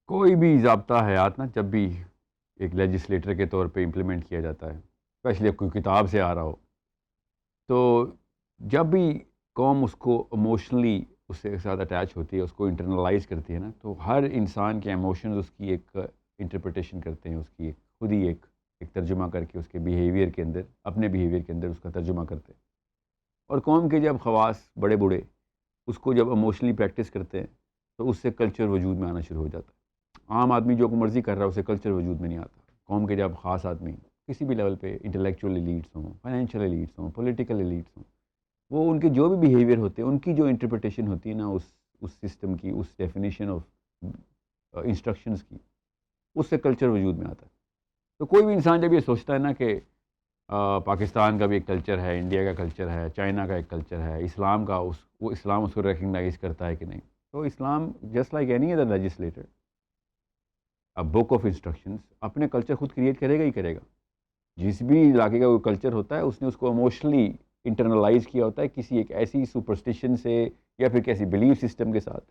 کوئی بھی ضابطہ حیات نا جب بھی ایک لیجسلیٹر کے طور پہ امپلیمنٹ کیا جاتا ہے، اسپیشلی کوئی کتاب سے آ رہا ہو، تو جب بھی قوم اس کو ایموشنلی اس سے ساتھ اٹیچ ہوتی ہے، اس کو انٹرنلائز کرتی ہے نا، تو ہر انسان کے ایموشنز اس کی ایک انٹرپریٹیشن کرتے ہیں، اس کی خود ہی ایک ترجمہ کر کے اس کے بیہیویئر کے اندر، اپنے بیہیویئر کے اندر اس کا ترجمہ کرتے ہیں۔ اور قوم کے جب خواص بڑے بوڑھے اس کو جب ایموشنلی پریکٹس کرتے ہیں تو اس سے کلچر وجود میں آنا شروع ہو جاتا ہے۔ عام آدمی جو مرضی کر رہا ہے اسے کلچر وجود میں نہیں آتا۔ قوم کے جب خاص آدمی کسی بھی لیول پہ انٹلیکچوئل ایلیٹس ہوں، فائنینشیل ایلیٹس ہوں، پولیٹیکل ایلیٹس ہوں، وہ ان کے جو بھی بیہیویئر ہوتے ہیں، ان کی جو انٹرپریٹیشن ہوتی ہے نا اس سسٹم کی، اس ڈیفینیشن آف انسٹرکشنز کی، اس سے کلچر وجود میں آتا ہے۔ تو کوئی بھی انسان جب یہ سوچتا ہے نا کہ پاکستان کا بھی ایک کلچر ہے، انڈیا کا کلچر ہے، چائنا کا ایک کلچر ہے، اسلام کا وہ اسلام اس کو ریکگنائز کرتا ہے کہ نہیں، تو اسلام just like any other legislator book of instructions اپنے کلچر خود کریٹ کرے گا ہی کرے گا۔ جس بھی علاقے کا وہ کلچر ہوتا ہے اس نے اس کو ایموشنلی انٹرنلائز کیا ہوتا ہے کسی ایک ایسی سپرسٹیشن سے یا پھر کیسی بلیف سسٹم کے ساتھ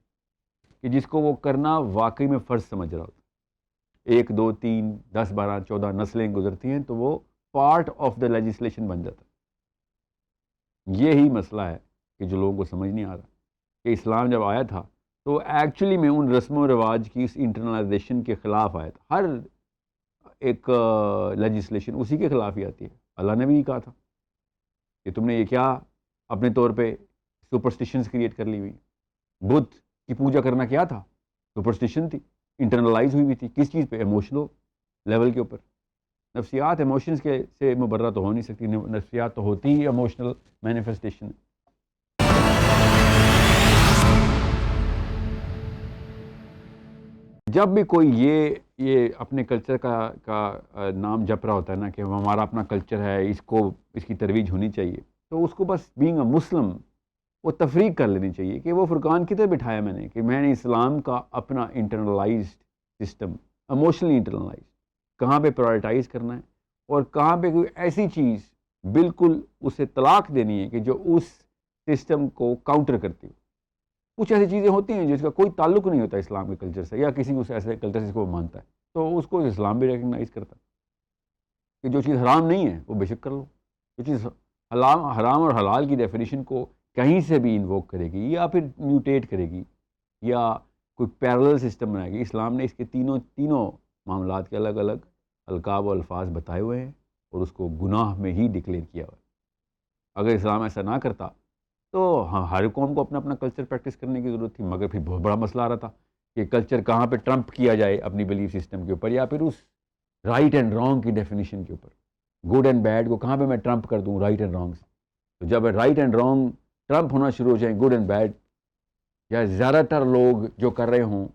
کہ جس کو وہ کرنا واقعی میں فرض سمجھ رہا ہوتا ہے۔ 1 2 3 10 12 14 نسلیں گزرتی ہیں تو وہ پارٹ آف دا لیجسلیشن بن جاتا ہے۔ یہی مسئلہ ہے کہ جو لوگوں کو سمجھ نہیں آ رہا کہ اسلام جب آیا تھا تو ایکچولی میں ان رسم و رواج کی اس انٹرنلائزیشن کے خلاف آیا تھا۔ ہر ایک لیجسلیشن اسی کے خلاف ہی آتی ہے۔ اللہ نے بھی یہ کہا تھا کہ تم نے یہ کیا اپنے طور پہ سپرسٹیشنز کریٹ کر لی ہوئی۔ بدھ کی پوجا کرنا کیا تھا؟ سپرسٹیشن تھی، انٹرنلائز ہوئی ہوئی تھی۔ کس چیز پہ؟ ایموشنل لیول کے اوپر۔ نفسیات ایموشنز کے سے مبرہ تو ہو نہیں سکتی، نفسیات تو ہوتی ہی ایموشنل مینیفیسٹیشن۔ جب بھی کوئی یہ اپنے کلچر کا نام جپ رہا ہوتا ہے نا کہ ہمارا اپنا کلچر ہے، اس کی ترویج ہونی چاہیے، تو اس کو بس بینگ اے مسلم وہ تفریق کر لینی چاہیے کہ وہ فرقان کدھر بٹھایا میں نے، کہ میں نے اسلام کا اپنا انٹرنلائزڈ سسٹم، ایموشنلی انٹرنلائز کہاں پہ پرائرٹائز کرنا ہے اور کہاں پہ کوئی ایسی چیز بالکل اسے طلاق دینی ہے کہ جو اس سسٹم کو کاؤنٹر کرتی ہو۔ کچھ ایسی چیزیں ہوتی ہیں جس کا کوئی تعلق نہیں ہوتا اسلام کے کلچر سے یا کسی اس ایسے کلچر سے کو وہ مانتا ہے، تو اس کو اسلام بھی ریکگنائز کرتا ہے کہ جو چیز حرام نہیں ہے وہ بے شک کر لو۔ جو چیز حرام اور حلال کی ڈیفینیشن کو کہیں سے بھی انووک کرے گی یا پھر میوٹیٹ کرے گی یا کوئی پیرلل سسٹم بنائے گی، اسلام نے اس کے تینوں معاملات کے الگ الگ القاب و الفاظ بتائے ہوئے ہیں اور اس کو گناہ میں ہی ڈکلیئر کیا ہوا ہے۔ اگر اسلام ایسا نہ کرتا تو ہر قوم کو اپنا اپنا کلچر پریکٹس کرنے کی ضرورت تھی، مگر پھر بہت بڑا مسئلہ آ رہا تھا کہ کلچر کہاں پہ ٹرمپ کیا جائے اپنی بلیف سسٹم کے اوپر یا پھر اس رائٹ اینڈ رانگ کی ڈیفینیشن کے اوپر۔ گڈ اینڈ بیڈ کو کہاں پہ میں ٹرمپ کر دوں رائٹ اینڈ رانگ سے؟ تو جب رائٹ اینڈ رانگ ٹرمپ ہونا شروع ہو جائیں، گڈ اینڈ بیڈ یا زیادہ تر لوگ جو کر رہے ہوں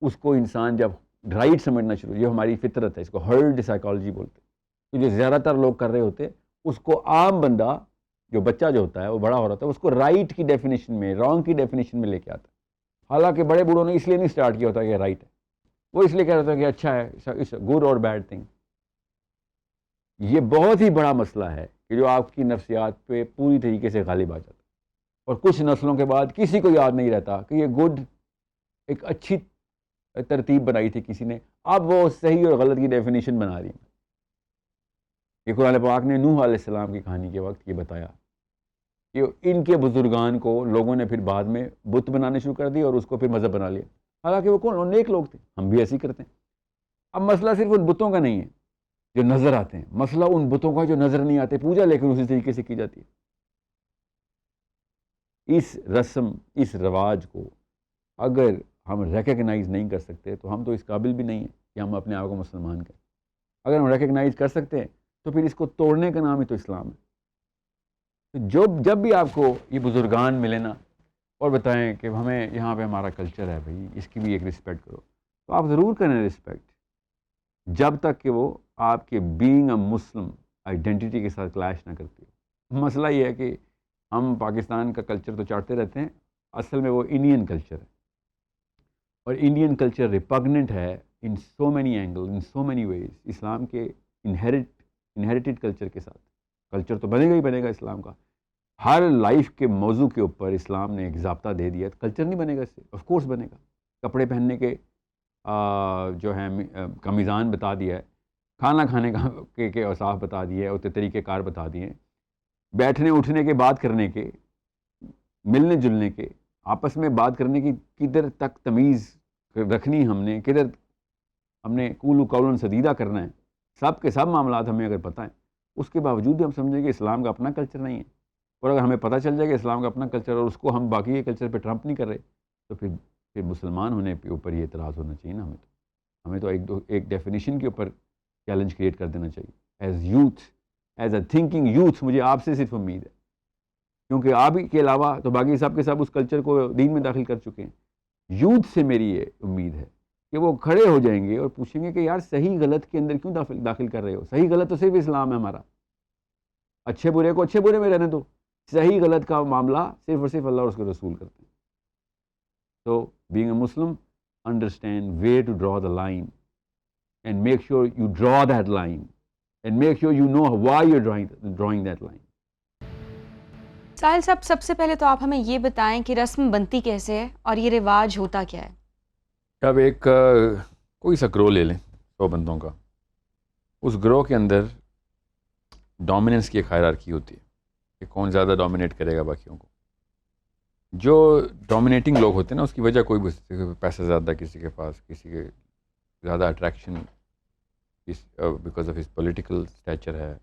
اس کو انسان جب رائٹ سمجھنا شروع، یہ ہماری فطرت ہے، اس کو ہرڈ سائیکالوجی بولتے ہیں، کہ جو زیادہ تر لوگ کر رہے ہوتے اس کو عام بندہ جو بچہ جو ہوتا ہے وہ بڑا ہو رہا تھا اس کو رائٹ کی ڈیفینیشن میں، رانگ کی ڈیفینیشن میں لے کے آتا ہے۔ حالانکہ بڑے بوڑھوں نے اس لیے نہیں سٹارٹ کیا ہوتا کہ رائٹ ہے، وہ اس لیے کہہ رہا تھا کہ اچھا ہے، گڈ اور بیڈ تھنگ۔ یہ بہت ہی بڑا مسئلہ ہے کہ جو آپ کی نفسیات پہ پوری طریقے سے غالب آ جاتا ہے، اور کچھ نسلوں کے بعد کسی کو یاد نہیں رہتا کہ یہ گڈ ایک اچھی ترتیب بنائی تھی کسی نے، اب وہ صحیح اور غلط کی ڈیفینیشن بنا رہی ہیں۔ یہ قرآن پاک نے نوح علیہ السلام کی کہانی کے وقت یہ بتایا کہ ان کے بزرگان کو لوگوں نے پھر بعد میں بت بنانے شروع کر دیا اور اس کو پھر مذہب بنا لیا، حالانکہ وہ کون نیک لوگ تھے، ہم بھی ایسے ہی کرتے ہیں۔ اب مسئلہ صرف ان بتوں کا نہیں ہے جو نظر آتے ہیں، مسئلہ ان بتوں کا جو نظر نہیں آتے، پوجا لیکن اسی طریقے سے کی جاتی ہے۔ اس رسم، اس رواج کو اگر ہم ریکگنائز نہیں کر سکتے تو ہم تو اس قابل بھی نہیں ہیں کہ ہم اپنے آپ کو مسلمان کریں۔ اگر ہم ریکگنائز کر سکتے ہیں تو پھر اس کو توڑنے کا نام ہی تو اسلام ہے۔ جب بھی آپ کو یہ بزرگان ملے نا اور بتائیں کہ ہمیں یہاں پہ ہمارا کلچر ہے بھائی، اس کی بھی ایک رسپیکٹ کرو، تو آپ ضرور کریں رسپیکٹ، جب تک کہ وہ آپ کے بینگ اے مسلم آئیڈینٹی کے ساتھ کلیش نہ کرتی ہو۔ مسئلہ یہ ہے کہ ہم پاکستان کا کلچر تو چاٹتے رہتے ہیں، اصل میں وہ انڈین کلچر ہے، اور انڈین کلچر ریپگننٹ ہے ان سو مینی اینگل، ان سو مینی ویز، اسلام کے انہیریٹڈ کلچر کے ساتھ۔ کلچر تو بنے گا ہی بنے گا اسلام کا، ہر لائف کے موضوع کے اوپر اسلام نے ایک ضابطہ دے دیا، کلچر نہیں بنے گا اس سے، آف کورس بنے گا۔ کپڑے پہننے کے جو ہے کا میزان بتا دیا ہے، کھانا کھانے کے اوصاف بتا دیے ہے، اور طریقہ کار بتا دیے ہیں، بیٹھنے اٹھنے کے، بات کرنے کے، ملنے جلنے کے، آپس میں بات کرنے کی کدھر تک تمیز رکھنی ہم نے، کدھر ہم نے قول قولا سدیدہ کرنا ہے، سب کے سب معاملات ہمیں اگر پتہ ہیں، اس کے باوجود ہم سمجھیں کہ اسلام کا اپنا کلچر نہیں ہے، اور اگر ہمیں پتہ چل جائے کہ اسلام کا اپنا کلچر اور اس کو ہم باقی کے کلچر پہ ٹرمپ نہیں کر رہے، تو پھر مسلمان ہونے کے اوپر یہ اعتراض ہونا چاہیے نا ہمیں تو ایک ڈیفینیشن کے اوپر چیلنج کریٹ کر دینا چاہیے as youth, as a thinking youth. مجھے آپ سے صرف امید ہے، کیونکہ آپ کے علاوہ تو باقی سب کے سب اس کلچر کو دین میں داخل کر چکے ہیں. یوتھ سے میری یہ امید ہے کہ وہ کھڑے ہو جائیں گے اور پوچھیں گے کہ یار صحیح غلط کے اندر کیوں داخل کر رہے ہو؟ صحیح غلط تو صرف اسلام ہے ہمارا، اچھے برے کو اچھے برے میں رہنے دو، صحیح غلط کا معاملہ صرف اور صرف اللہ اور اس کے رسول کرتے ہیں. تو being a Muslim, understand where to draw the line and make sure you draw that line and make sure you know why you're drawing that line. ساحل صاحب، سب سے پہلے تو آپ ہمیں یہ بتائیں کہ رسم بنتی کیسے ہے اور یہ رواج ہوتا کیا ہے؟ اب ایک کوئی سا گروہ لے لیں 100 بندوں کا، اس گروہ کے اندر ڈومیننس کی ایک ہائرارکی ہوتی ہے کہ کون زیادہ ڈومینیٹ کرے گا باقیوں کو. جو ڈومینیٹنگ لوگ ہوتے ہیں نا، اس کی وجہ کوئی بھی، پیسہ زیادہ کسی کے پاس، کسی کے زیادہ attraction because of his political Stitcher ہے،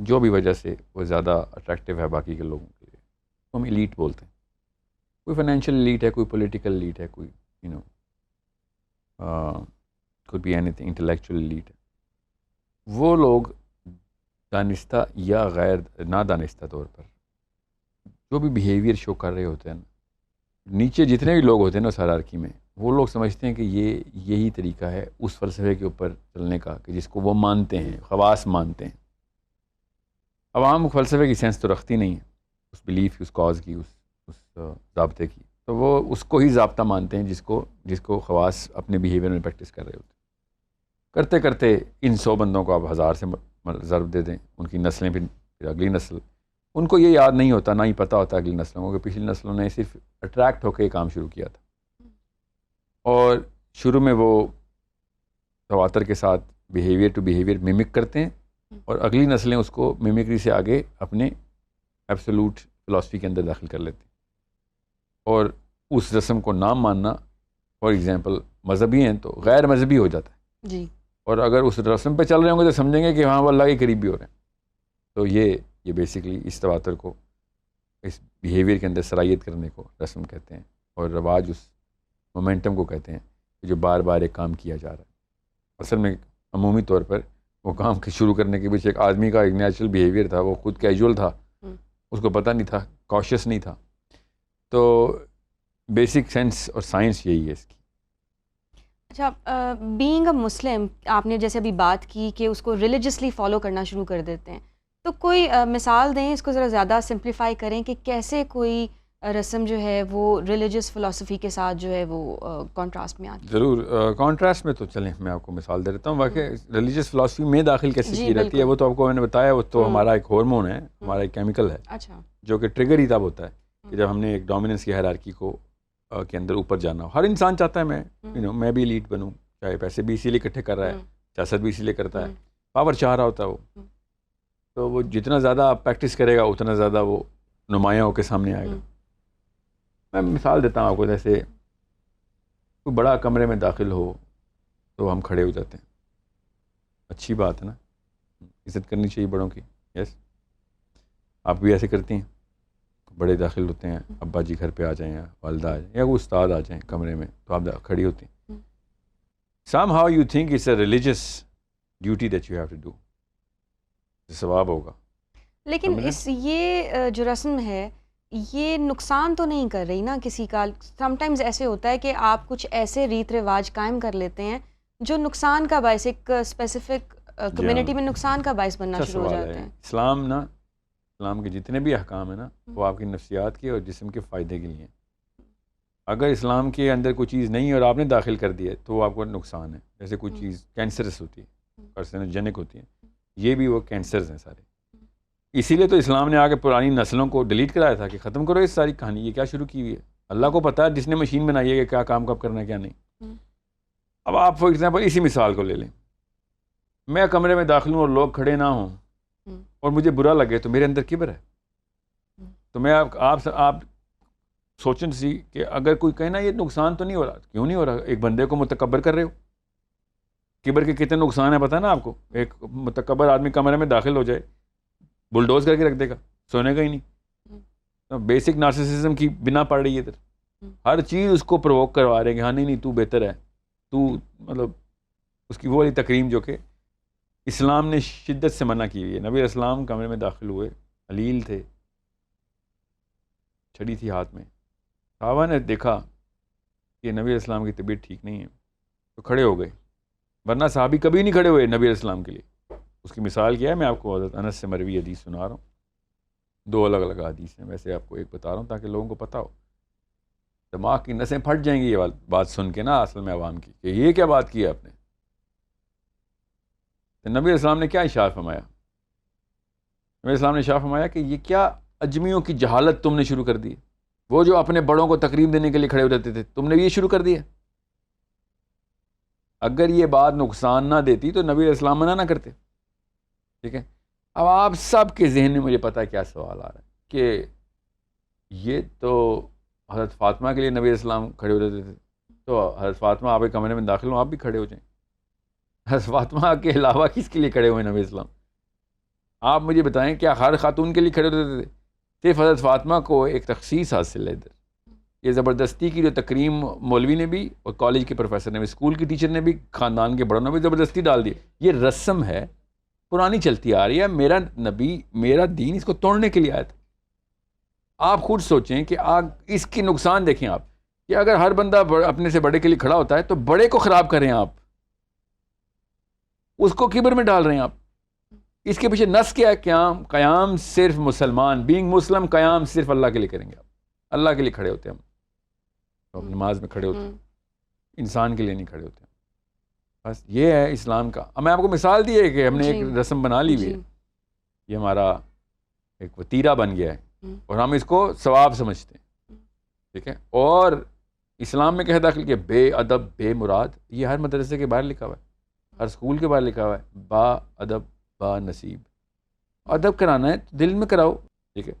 جو بھی وجہ سے وہ زیادہ اٹریکٹیو ہے باقی کے لوگوں کے لیے، تو ہم ایلیٹ بولتے ہیں. کوئی فائنینشیل ایلیٹ ہے، کوئی پولیٹیکل ایلیٹ ہے، کوئی could be anything, intellectual elite. وہ لوگ دانستہ یا غیر نادانستہ طور پر جو بھی بیہیویئر شو کر رہے ہوتے ہیں نا، نیچے جتنے بھی لوگ ہوتے ہیں نا اس ہائرارکی میں، وہ لوگ سمجھتے ہیں کہ یہی طریقہ ہے اس فلسفے کے اوپر چلنے کا کہ جس کو وہ مانتے ہیں، خواص مانتے ہیں. عوام فلسفے کی سینس تو رکھتی نہیں ہے، اس بلیف کی، اس کاز کی، اس ضابطے کی، تو وہ اس کو ہی ضابطہ مانتے ہیں جس کو خواص اپنے بیہیویئر میں پریکٹس کر رہے ہوتے ہیں. کرتے کرتے ان 100 بندوں کو آپ 1000 سے ضرب دے دیں، ان کی نسلیں پھر اگلی نسل، ان کو یہ یاد نہیں ہوتا، نہ ہی پتہ ہوتا اگلی نسلوں کو کہ پچھلی نسلوں نے صرف اٹریکٹ ہو کے یہ کام شروع کیا تھا، اور شروع میں وہ تواتر کے ساتھ بیہیویئر ٹو بیہیویئر میمک کرتے ہیں، اور اگلی نسلیں اس کو میمکری سے آگے اپنے ایبسولوٹ فلاسفی کے اندر داخل کر لیتے ہیں. اور اس رسم کو نام ماننا، فار ایگزامپل مذہبی ہیں تو غیر مذہبی ہو جاتا ہے جی، اور اگر اس رسم پہ چل رہے ہوں گے تو سمجھیں گے کہ ہاں وہ اللہ کے قریب بھی ہو رہے ہیں. تو یہ بیسیکلی اس تواتر کو، اس بیہیویئر کے اندر صلاحیت کرنے کو رسم کہتے ہیں، اور رواج اس مومنٹم کو کہتے ہیں کہ جو بار بار ایک کام کیا جا رہا ہے. اصل میں عمومی طور پر وہ کام شروع کرنے کے پیچھے ایک آدمی کا ایک نیچرل بیہیویئر تھا، وہ خود کیجول تھا، اس کو پتہ نہیں تھا، کاشیس نہیں تھا. تو بیسک سینس اور سائنس یہی ہے اس کی. اچھا، بینگ اے مسلم، آپ نے جیسے ابھی بات کی کہ اس کو ریلیجسلی فالو کرنا شروع کر دیتے ہیں، تو کوئی مثال دیں، اس کو ذرا زیادہ سمپلیفائی کریں کہ کیسے کوئی رسم جو ہے وہ ریلیجس فلسفی کے ساتھ جو ہے وہ کانٹراسٹ میں آتی ہے؟ ضرور، کانٹراسٹ میں تو چلیں میں آپ کو مثال دے دیتا ہوں. واقعی ریلیجس فلسفی میں داخل کیسے کی جاتی ہے وہ تو آپ کو میں نے بتایا، وہ تو ہمارا ایک ہارمون ہے، ہمارا ایک کیمیکل ہے، اچھا، جو کہ ٹریگر ہی تب ہوتا ہے کہ جب ہم نے ایک ڈومیننس کی ہائرارکی کو کے اندر اوپر جانا ہو. ہر انسان چاہتا ہے میں بھی لیڈ بنوں، چاہے پیسے بھی اسی لیے اکٹھے کر رہا ہے، سیاست بھی اسی لیے کرتا ہے، پاور چاہ رہا ہوتا ہے وہ. تو وہ جتنا زیادہ پریکٹس کرے گا اتنا زیادہ وہ نمایاں ہو کے سامنے آئے گا. میں مثال دیتا ہوں آپ کو، جیسے کوئی بڑا کمرے میں داخل ہو تو ہم کھڑے ہو جاتے ہیں، اچھی بات ہے نا، عزت کرنی چاہیے بڑوں کی. یس، آپ بھی ایسے کرتی ہیں، بڑے داخل ہوتے ہیں، ابا جی گھر پہ آ جائیں یا والدہ آ جائیں یا کوئی استاد آ جائیں کمرے میں، تو آپ کھڑی ہوتی ہیں. somehow you think it's a religious duty that you have to do، ثواب ہوگا. لیکن یہ جو رسم ہے یہ نقصان تو نہیں کر رہی نا کسی کا؟ سم ٹائمز ایسے ہوتا ہے کہ آپ کچھ ایسے ریت رواج قائم کر لیتے ہیں جو نقصان کا باعث، ایک اسپیسیفک کمیونٹی میں نقصان کا باعث بننا شروع ہو جاتے ہیں. اسلام کے جتنے بھی احکام ہیں نا، وہ آپ کی نفسیات کے اور جسم کے فائدے کے لیے ہیں. اگر اسلام کے اندر کوئی چیز نہیں ہے اور آپ نے داخل کر دی ہے تو وہ آپ کو نقصان ہے. جیسے کوئی چیز کینسرس ہوتی ہے، کارسینوجینک ہوتی ہے، یہ بھی وہ کینسرز ہیں سارے. اسی لیے تو اسلام نے آگے پرانی نسلوں کو ڈیلیٹ کرایا تھا کہ ختم کرو اس ساری کہانی، یہ کیا شروع کی ہوئی ہے. اللہ کو پتہ ہے جس نے مشین بنائی ہے کہ کیا کام کب کرنا ہے کیا نہیں. آپ فار ایگزامپل اسی مثال کو لے لیں, میں کمرے میں داخل ہوں اور لوگ کھڑے نہ ہوں اور مجھے برا لگے تو میرے اندر کبر ہے. تو میں آپ سوچیں سی کہ اگر کوئی کہے نا یہ نقصان تو نہیں ہو رہا, کیوں نہیں ہو رہا؟ ایک بندے کو متکبر کر رہے ہو. کبر کے کتنے نقصان ہیں پتہ ہے نا آپ کو. ایک متکبر آدمی کمرے میں داخل ہو جائے, بلڈوز کر کے رکھ دے گا, سونے کا ہی نہیں. تو بیسک نارسسزم کی بنا پڑ رہی ہے ادھر, ہر چیز اس کو پرووک کروا رہے ہیں کہ ہاں نہیں تو بہتر ہے, تو مطلب اس کی وہ والی تکریم جو کہ اسلام نے شدت سے منع کی ہوئی ہے. نبی علیہ السلام کمرے میں داخل ہوئے, علیل تھے, چھڑی تھی ہاتھ میں. صحابہ نے دیکھا کہ نبی علیہ السلام کی طبیعت ٹھیک نہیں ہے تو کھڑے ہو گئے, ورنہ صحابی کبھی نہیں کھڑے ہوئے نبی علیہ السلام کے لیے. اس کی مثال کیا ہے؟ میں آپ کو حضرت انس سے مروی حدیث سنا رہا ہوں, دو الگ الگ حدیث ہیں, ویسے آپ کو ایک بتا رہا ہوں تاکہ لوگوں کو پتہ ہو. دماغ کی نسیں پھٹ جائیں گی یہ بات سن کے نا اصل میں عوام کی, کہ یہ کیا بات کی ہے آپ نے. تو نبی علیہ السلام نے کیا ارشاد فرمایا؟ نبی علیہ السلام نے ارشاد فرمایا کہ یہ کیا اجمیوں کی جہالت تم نے شروع کر دی. وہ جو اپنے بڑوں کو تقریم دینے کے لیے کھڑے ہو جاتے تھے, تم نے یہ شروع کر دیا. اگر یہ بات نقصان نہ دیتی تو نبی علیہ السلام منع نہ کرتے. ٹھیک ہے. اب آپ سب کے ذہن میں مجھے پتہ ہے کیا سوال آ رہا ہے کہ یہ تو حضرت فاطمہ کے لیے نبی علیہ السلام کھڑے ہو جاتے تھے, تو حضرت فاطمہ آپ کے کمرے میں داخل ہوں آپ بھی کھڑے ہو جائیں. حضرت فاطمہ کے علاوہ کس کے لیے کھڑے ہوئے نبی علیہ السلام؟ آپ مجھے بتائیں, کیا ہر خاتون کے لیے کھڑے ہوتے تھے؟ صرف حضرت فاطمہ کو ایک تخصیص حاصل ہے ادھر. یہ زبردستی کی جو تکریم مولوی نے بھی اور کالج کے پروفیسر نے بھی, اسکول کی ٹیچر نے بھی, خاندان کے بڑوں نے بھی زبردستی ڈال دی. یہ رسم ہے, پرانی چلتی آ رہی ہے. میرا نبی, میرا دین اس کو توڑنے کے لیے آیا تھا. آپ خود سوچیں کہ اس کی نقصان دیکھیں آپ, کہ اگر ہر بندہ اپنے سے بڑے کے لیے کھڑا ہوتا ہے تو بڑے کو خراب کر رہے ہیں آپ, اس کو کبر میں ڈال رہے ہیں آپ. اس کے پیچھے نس کیا ہے؟ قیام صرف مسلمان, بینگ مسلم, قیام صرف اللہ کے لیے کریں گے آپ. اللہ کے لیے کھڑے ہوتے ہیں ہم, نماز میں کھڑے ہوتے ہیں, انسان کے لیے نہیں کھڑے ہوتے. بس یہ ہے اسلام کا. اب میں آپ کو مثال دی ہے کہ ہم نے ایک رسم بنا لی ہوئی ہے, یہ ہمارا ایک وتیرہ بن گیا ہے اور ہم اس کو ثواب سمجھتے ہیں. ٹھیک ہے. اور اسلام میں کہہ داخل کہ بے ادب بے مراد, یہ ہر مدرسے کے باہر لکھا ہوا ہے, ہر اسکول کے باہر لکھا ہوا ہے. با ادب با نصیب, ادب کرانا ہے تو دل میں کراؤ. ٹھیک ہے.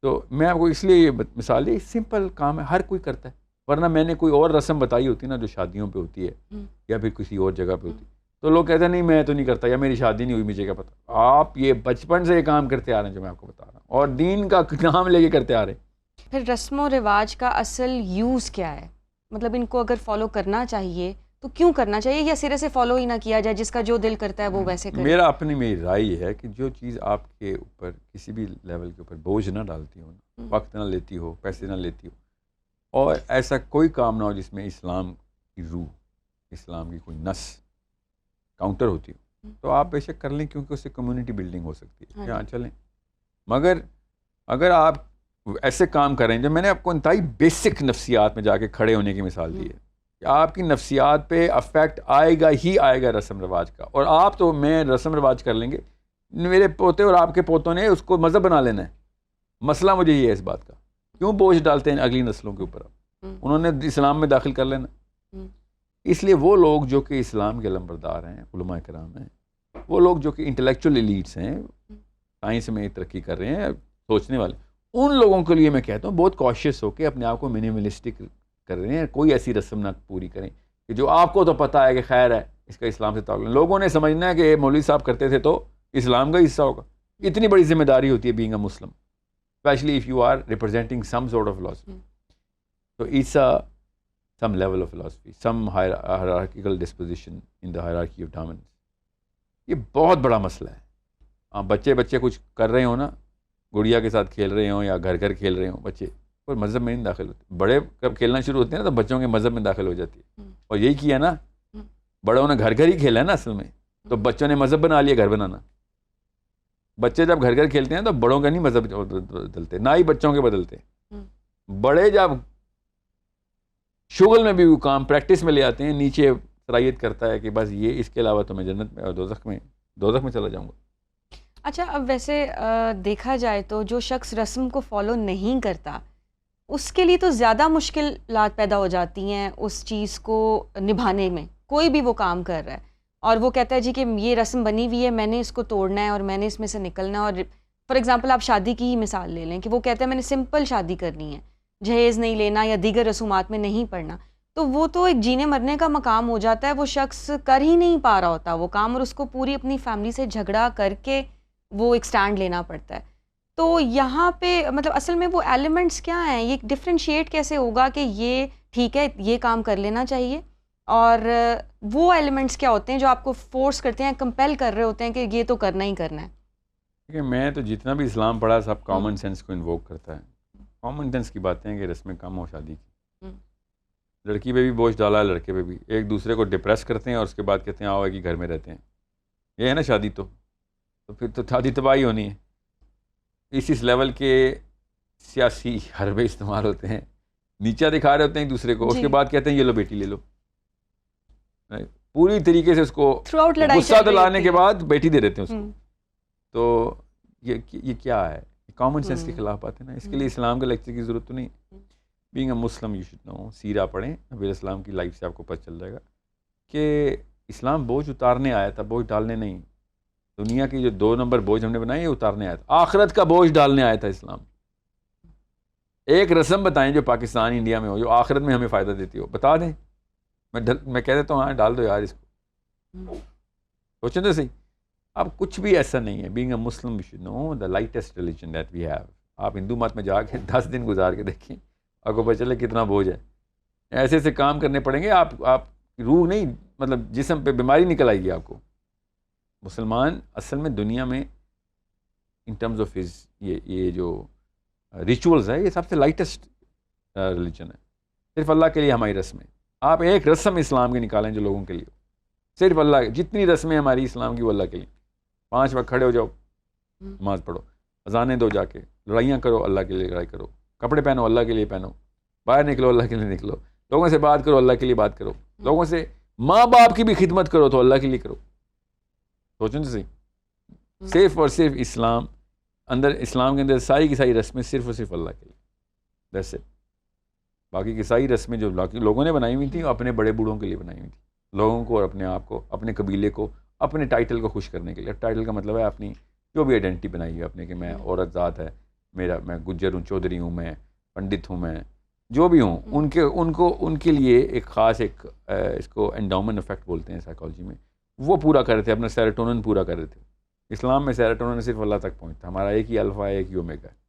تو میں آپ کو اس لیے یہ مثال دی, سمپل کام ہے, ہر کوئی کرتا ہے. ورنہ میں نے کوئی اور رسم بتائی ہوتی نا جو شادیوں پہ ہوتی ہے یا پھر کسی اور جگہ پہ ہوتی, تو لوگ کہتے ہیں نہیں میں تو نہیں کرتا, یا میری شادی نہیں ہوئی مجھے کیا پتا. آپ یہ بچپن سے یہ کام کرتے آ رہے ہیں جو میں آپ کو بتا رہا ہوں, اور دین کا نام لے کے کرتے آ رہے ہیں. پھر رسم و رواج کا اصل یوز کیا ہے؟ مطلب ان کو اگر فالو کرنا چاہیے تو کیوں کرنا چاہیے, یا سرے سے فالو ہی نہ کیا جائے, جس کا جو دل کرتا ہے وہ ویسے کرے؟ میری رائے یہ ہے کہ جو چیز آپ کے اوپر کسی بھی لیول کے اوپر بوجھ نہ ڈالتی ہو, وقت نہ لیتی ہو, پیسے نہ لیتی ہو, اور ایسا کوئی کام نہ ہو جس میں اسلام کی روح, اسلام کی کوئی نس کاؤنٹر ہوتی ہو, تو آپ بے شک کر لیں, کیونکہ اس سے کمیونٹی بلڈنگ ہو سکتی ہے. ہاں چلیں. مگر اگر آپ ایسے کام کریں, جو میں نے آپ کو انتہائی بیسک نفسیات میں جا کے کھڑے ہونے کی مثال دی ہے, کہ آپ کی نفسیات پہ افیکٹ آئے گا ہی آئے گا رسم رواج کا. اور آپ تو میں رسم رواج کر لیں گے, میرے پوتے اور آپ کے پوتوں نے اس کو مذہب بنا لینا ہے. مسئلہ مجھے یہ ہے اس بات کا, کیوں بوجھ ڈالتے ہیں اگلی نسلوں کے اوپر؟ انہوں نے اسلام میں داخل کر لینا. اس لیے وہ لوگ جو کہ اسلام کے علمبردار ہیں, علماء کرام ہیں, وہ لوگ جو کہ انٹلیکچوئل ایلیٹس ہیں, سائنس میں ترقی کر رہے ہیں, سوچنے والے, ان لوگوں کے لیے میں کہتا ہوں بہت کوشش ہو کے اپنے آپ کو منیملسٹک کر رہے ہیں. کوئی ایسی رسم نہ پوری کریں کہ جو آپ کو تو پتہ ہے کہ خیر ہے, اس کا اسلام سے تعلق. لوگوں نے سمجھنا ہے کہ مولوی صاحب کرتے تھے تو اسلام کا حصہ ہوگا. اتنی بڑی ذمہ داری ہوتی ہے being a Muslim, especially if you are representing some sort of philosophy. So it's some level of philosophy, some hierarchical disposition in the hierarchy of dominance. یہ بہت بڑا مسئلہ ہے. بچے کچھ کر رہے ہوں نا, گڑیا کے ساتھ کھیل رہے ہوں یا گھر کھیل رہے ہوں, بچے اور مذہب میں نہیں داخل ہوتے. بڑے کب کھیلنا شروع ہوتے ہیں نا تو بچوں کے مذہب میں داخل ہو جاتی ہے. اور یہی کیا نا, بڑوں نے گھر ہی کھیلا ہے نا اصل میں, تو بچوں نے مذہب بنا لیا گھر بنانا. بچے جب گھر کھیلتے ہیں تو بڑوں کا نہیں مذہب بدلتے, نہ ہی بچوں کے بدلتے. بڑے جب شغل میں بھی وہ کام پریکٹس میں لے آتے ہیں, نیچے صلاحیت کرتا ہے کہ بس یہ, اس کے علاوہ تو میں جنت میں اور دوزخ میں چلا جاؤں گا. اچھا, اب ویسے دیکھا جائے تو جو شخص رسم کو فالو نہیں کرتا اس کے لیے تو زیادہ مشکلات پیدا ہو جاتی ہیں اس چیز کو نبھانے میں. کوئی بھی وہ کام کر رہا ہے اور وہ کہتا ہے جی کہ یہ رسم بنی ہوئی ہے، میں نے اس کو توڑنا ہے اور میں نے اس میں سے نکلنا ہے. اور فار ایگزامپل آپ شادی کی ہی مثال لے لیں کہ وہ کہتا ہے میں نے سمپل شادی کرنی ہے، جہیز نہیں لینا یا دیگر رسومات میں نہیں پڑنا. تو وہ تو ایک جینے مرنے کا مقام ہو جاتا ہے، وہ شخص کر ہی نہیں پا رہا ہوتا وہ کام، اور اس کو پوری اپنی فیملی سے جھگڑا کر کے وہ ایک سٹینڈ لینا پڑتا ہے. تو یہاں پہ مطلب اصل میں وہ ایلیمنٹس کیا ہیں، یہ ڈفرینشیٹ کیسے ہوگا کہ یہ ٹھیک ہے یہ کام کر لینا چاہیے، اور وہ ایلیمنٹس کیا ہوتے ہیں جو آپ کو فورس کرتے ہیں، کمپیل کر رہے ہوتے ہیں کہ یہ تو کرنا ہی کرنا ہے؟ کہ میں تو جتنا بھی اسلام پڑھا سب کامن سینس کو انووک کرتا ہے. کامن سینس کی باتیں ہیں کہ رسم کم ہو شادی کی. لڑکی پہ بھی بوجھ ڈالا ہے، لڑکے پہ بھی. ایک دوسرے کو ڈپریس کرتے ہیں اور اس کے بعد کہتے ہیں آؤ کہ گھر میں رہتے ہیں. یہ ہے نا شادی، تو پھر تو شادی تباہی ہونی ہے. اس لیول کے سیاسی حربے استعمال ہوتے ہیں، نیچا دکھا رہے ہوتے ہیں ایک دوسرے کو، اس کے بعد کہتے ہیں یہ لو بیٹی لے لو. پوری طریقے سے اس کو غصہ دلانے کے بعد بیٹی دے دیتے ہیں اس کو. تو یہ کیا ہے؟ کامن سینس کے خلاف بات ہے نا. اس کے لیے اسلام کے لیکچر کی ضرورت تو نہیں. Being a Muslim you should know, سیرہ پڑھیں، نبی اسلام کی لائف سے آپ کو پتہ چل جائے گا کہ اسلام بوجھ اتارنے آیا تھا، بوجھ ڈالنے نہیں. دنیا کی جو 2 نمبر بوجھ ہم نے بنائے یہ اتارنے آیا تھا. آخرت کا بوجھ ڈالنے آیا تھا اسلام. ایک رسم بتائیں جو پاکستان انڈیا میں ہو، جو آخرت میں ہمیں فائدہ دیتی ہو، بتا دیں. میں کہہ دیتا ہوں ہاں ڈال دو یار اس کو. سوچیں تو صحیح. اب کچھ بھی ایسا نہیں ہے. Being a Muslim you should know the lightest religion that we have. آپ ہندو مت میں جا کے 10 دن گزار کے دیکھیں، آپ کو پتہ چلے کتنا بوجھ ہے. ایسے ایسے کام کرنے پڑیں گے، آپ روح نہیں مطلب جسم پہ بیماری نکل آئے گی آپ کو. مسلمان اصل میں دنیا میں ان ٹرمز آف ہز یہ جو ریچولز ہے، یہ سب سے لائٹسٹ ریلیجن ہے. صرف اللہ کے لیے ہماری رسمیں. آپ ایک رسم اسلام کی نکالیں جو لوگوں کے لیے، صرف اللہ. جتنی رسمیں ہماری اسلام کی وہ اللہ کے لیے. 5 وقت کھڑے ہو جاؤ، نماز پڑھو، اذانیں دو جا کے، لڑائیاں کرو اللہ کے لیے لڑائی کرو، کپڑے پہنو اللہ کے لیے پہنو، باہر نکلو اللہ کے لیے نکلو، لوگوں سے بات کرو اللہ کے لیے بات کرو، لوگوں سے ماں باپ کی بھی خدمت کرو تو اللہ کے لیے کرو. سوچیں تو صحیح. صرف اور صرف اسلام اسلام کے اندر ساری کی ساری رسمیں صرف اور صرف اللہ کے لیے. ویسے باقی کی ساری رسمیں جو لوگوں نے بنائی ہوئی تھیں وہ اپنے بڑے بوڑھوں کے لیے بنائی ہوئی تھیں، لوگوں کو اور اپنے آپ کو، اپنے قبیلے کو، اپنے ٹائٹل کو خوش کرنے کے لیے. ٹائٹل کا مطلب ہے اپنی جو بھی آئیڈینٹی بنائی ہے اپنے، کہ میں عورت ذات ہے، میں گجر ہوں، چودھری ہوں، میں پنڈت ہوں، میں جو بھی ہوں. ان کے لیے ایک خاص ایک اس کو انڈاؤمنٹ افیکٹ بولتے ہیں سائیکالوجی میں، وہ پورا کر رہے تھے. اپنا سیروٹونن پورا کر رہے تھے. اسلام میں سیروٹونن صرف اللہ تک پہنچتا. ہمارا ایک ہی الفا ہے، ایک ہی اومیگا ہے.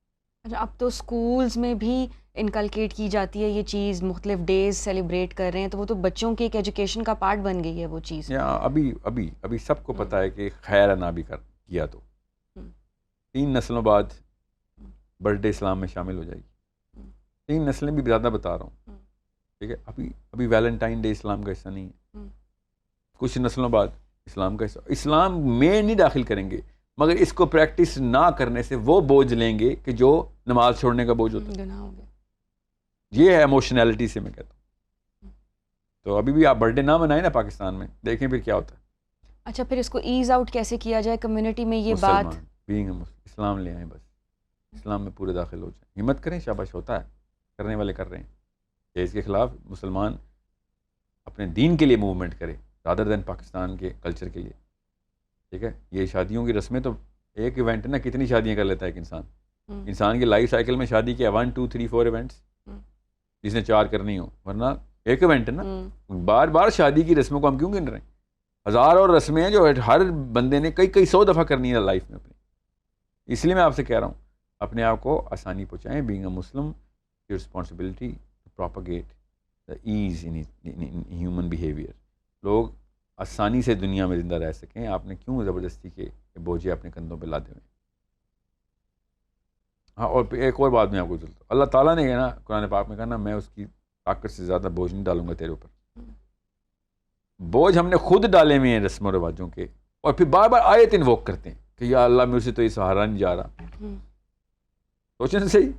اچھا، اب تو سکولز میں بھی انکلکیٹ کی جاتی ہے یہ چیز، مختلف ڈیز سیلیبریٹ کر رہے ہیں، تو وہ تو بچوں کی ایک ایجوکیشن کا پارٹ بن گئی ہے وہ چیز. ابھی سب کو پتہ ہے کہ خیر ہے نہ بھی کیا تو 3 نسلوں بعد برتھ ڈے اسلام میں شامل ہو جائے گی. 3 نسلیں بھی زیادہ بتا رہا ہوں، ٹھیک ہے. ابھی ویلنٹائن ڈے اسلام کا حصہ نہیں ہے. کچھ نسلوں بعد اسلام کا حصہ. اسلام میں نہیں داخل کریں گے، مگر اس کو پریکٹس نہ کرنے سے وہ بوجھ لیں گے کہ جو نماز چھوڑنے کا بوجھ ہوتا ہے. یہ ہے ایموشنالٹی سے میں کہتا ہوں. تو ابھی بھی آپ برتھ ڈے نہ منائیں نا پاکستان میں، دیکھیں پھر کیا ہوتا ہے. اچھا، پھر اس کو ایز آؤٹ کیسے کیا جائے کمیونٹی میں؟ یہ بات اسلام لے آئیں، بس اسلام میں پورے داخل ہو جائیں. ہمت کریں، شاباش، ہوتا ہے، کرنے والے کر رہے ہیں. کہ اس کے خلاف مسلمان اپنے دین کے لیے موومنٹ کرے رادر دین پاکستان کے کلچر کے لیے. ٹھیک ہے. یہ شادیوں کی رسمیں تو ایک ایونٹ ہے نا، کتنی شادیاں کر لیتا ہے ایک انسان کی لائف سائیکل میں. شادی کے 1 2 3 4 ایونٹس جس نے 4 کرنی ہو، ورنہ ایک ایونٹ ہے نا. بار بار شادی کی رسموں کو ہم کیوں گن رہے ہیں؟ ہزاروں رسمیں ہیں جو ہر بندے نے کئی 100 دفعہ کرنی ہے لائف میں اپنی. اس لیے میں آپ سے کہہ رہا ہوں اپنے آپ کو آسانی پہنچائیں. Being a Muslim your responsibility to propagate the ease in human behaviour. لوگ آسانی سے دنیا میں زندہ رہ سکیں. آپ نے کیوں زبردستی کے بوجھے اپنے کندھوں پہ لاتے ہوئے؟ ہاں، اور ایک اور بات میں آپ کو چلتا ہوں. اللہ تعالیٰ نے کہنا قرآن پاک میں کہنا میں اس کی طاقت سے زیادہ بوجھ نہیں ڈالوں گا تیرے اوپر. بوجھ ہم نے خود ڈالے ہوئے ہیں رسم و رواجوں کے، اور پھر بار بار آیت انووک کرتے ہیں کہ یا اللہ مجھ سے تو یہ سہارا نہیں جا رہا. سوچیں تو صحیح.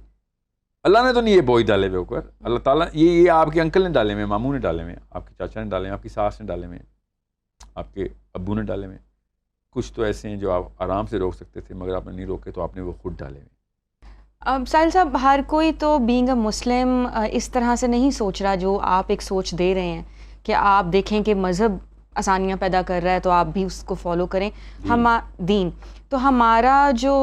اللہ نے تو نہیں یہ بوجھ ڈالے ہوئے اوپر. اللہ تعالیٰ یہ آپ کے انکل نے ڈالے ہوئے، ماموں نے ڈالے ہوئے، آپ کے چاچا نے ڈالے ہوئے، آپ کی ساس نے ڈالے ہوئے، آپ کے ابو نے ڈالے ہوئے. کچھ تو ایسے ہیں جو آپ آرام سے روک سکتے تھے مگر آپ نے نہیں روکے، تو آپ نے وہ خود ڈالے ہوئے. ساحل صاحب، ہر کوئی تو بینگ اے مسلم اس طرح سے نہیں سوچ رہا جو آپ ایک سوچ دے رہے ہیں کہ آپ دیکھیں کہ مذہب آسانیاں پیدا کر رہا ہے تو آپ بھی اس کو فالو کریں. دین تو ہمارا جو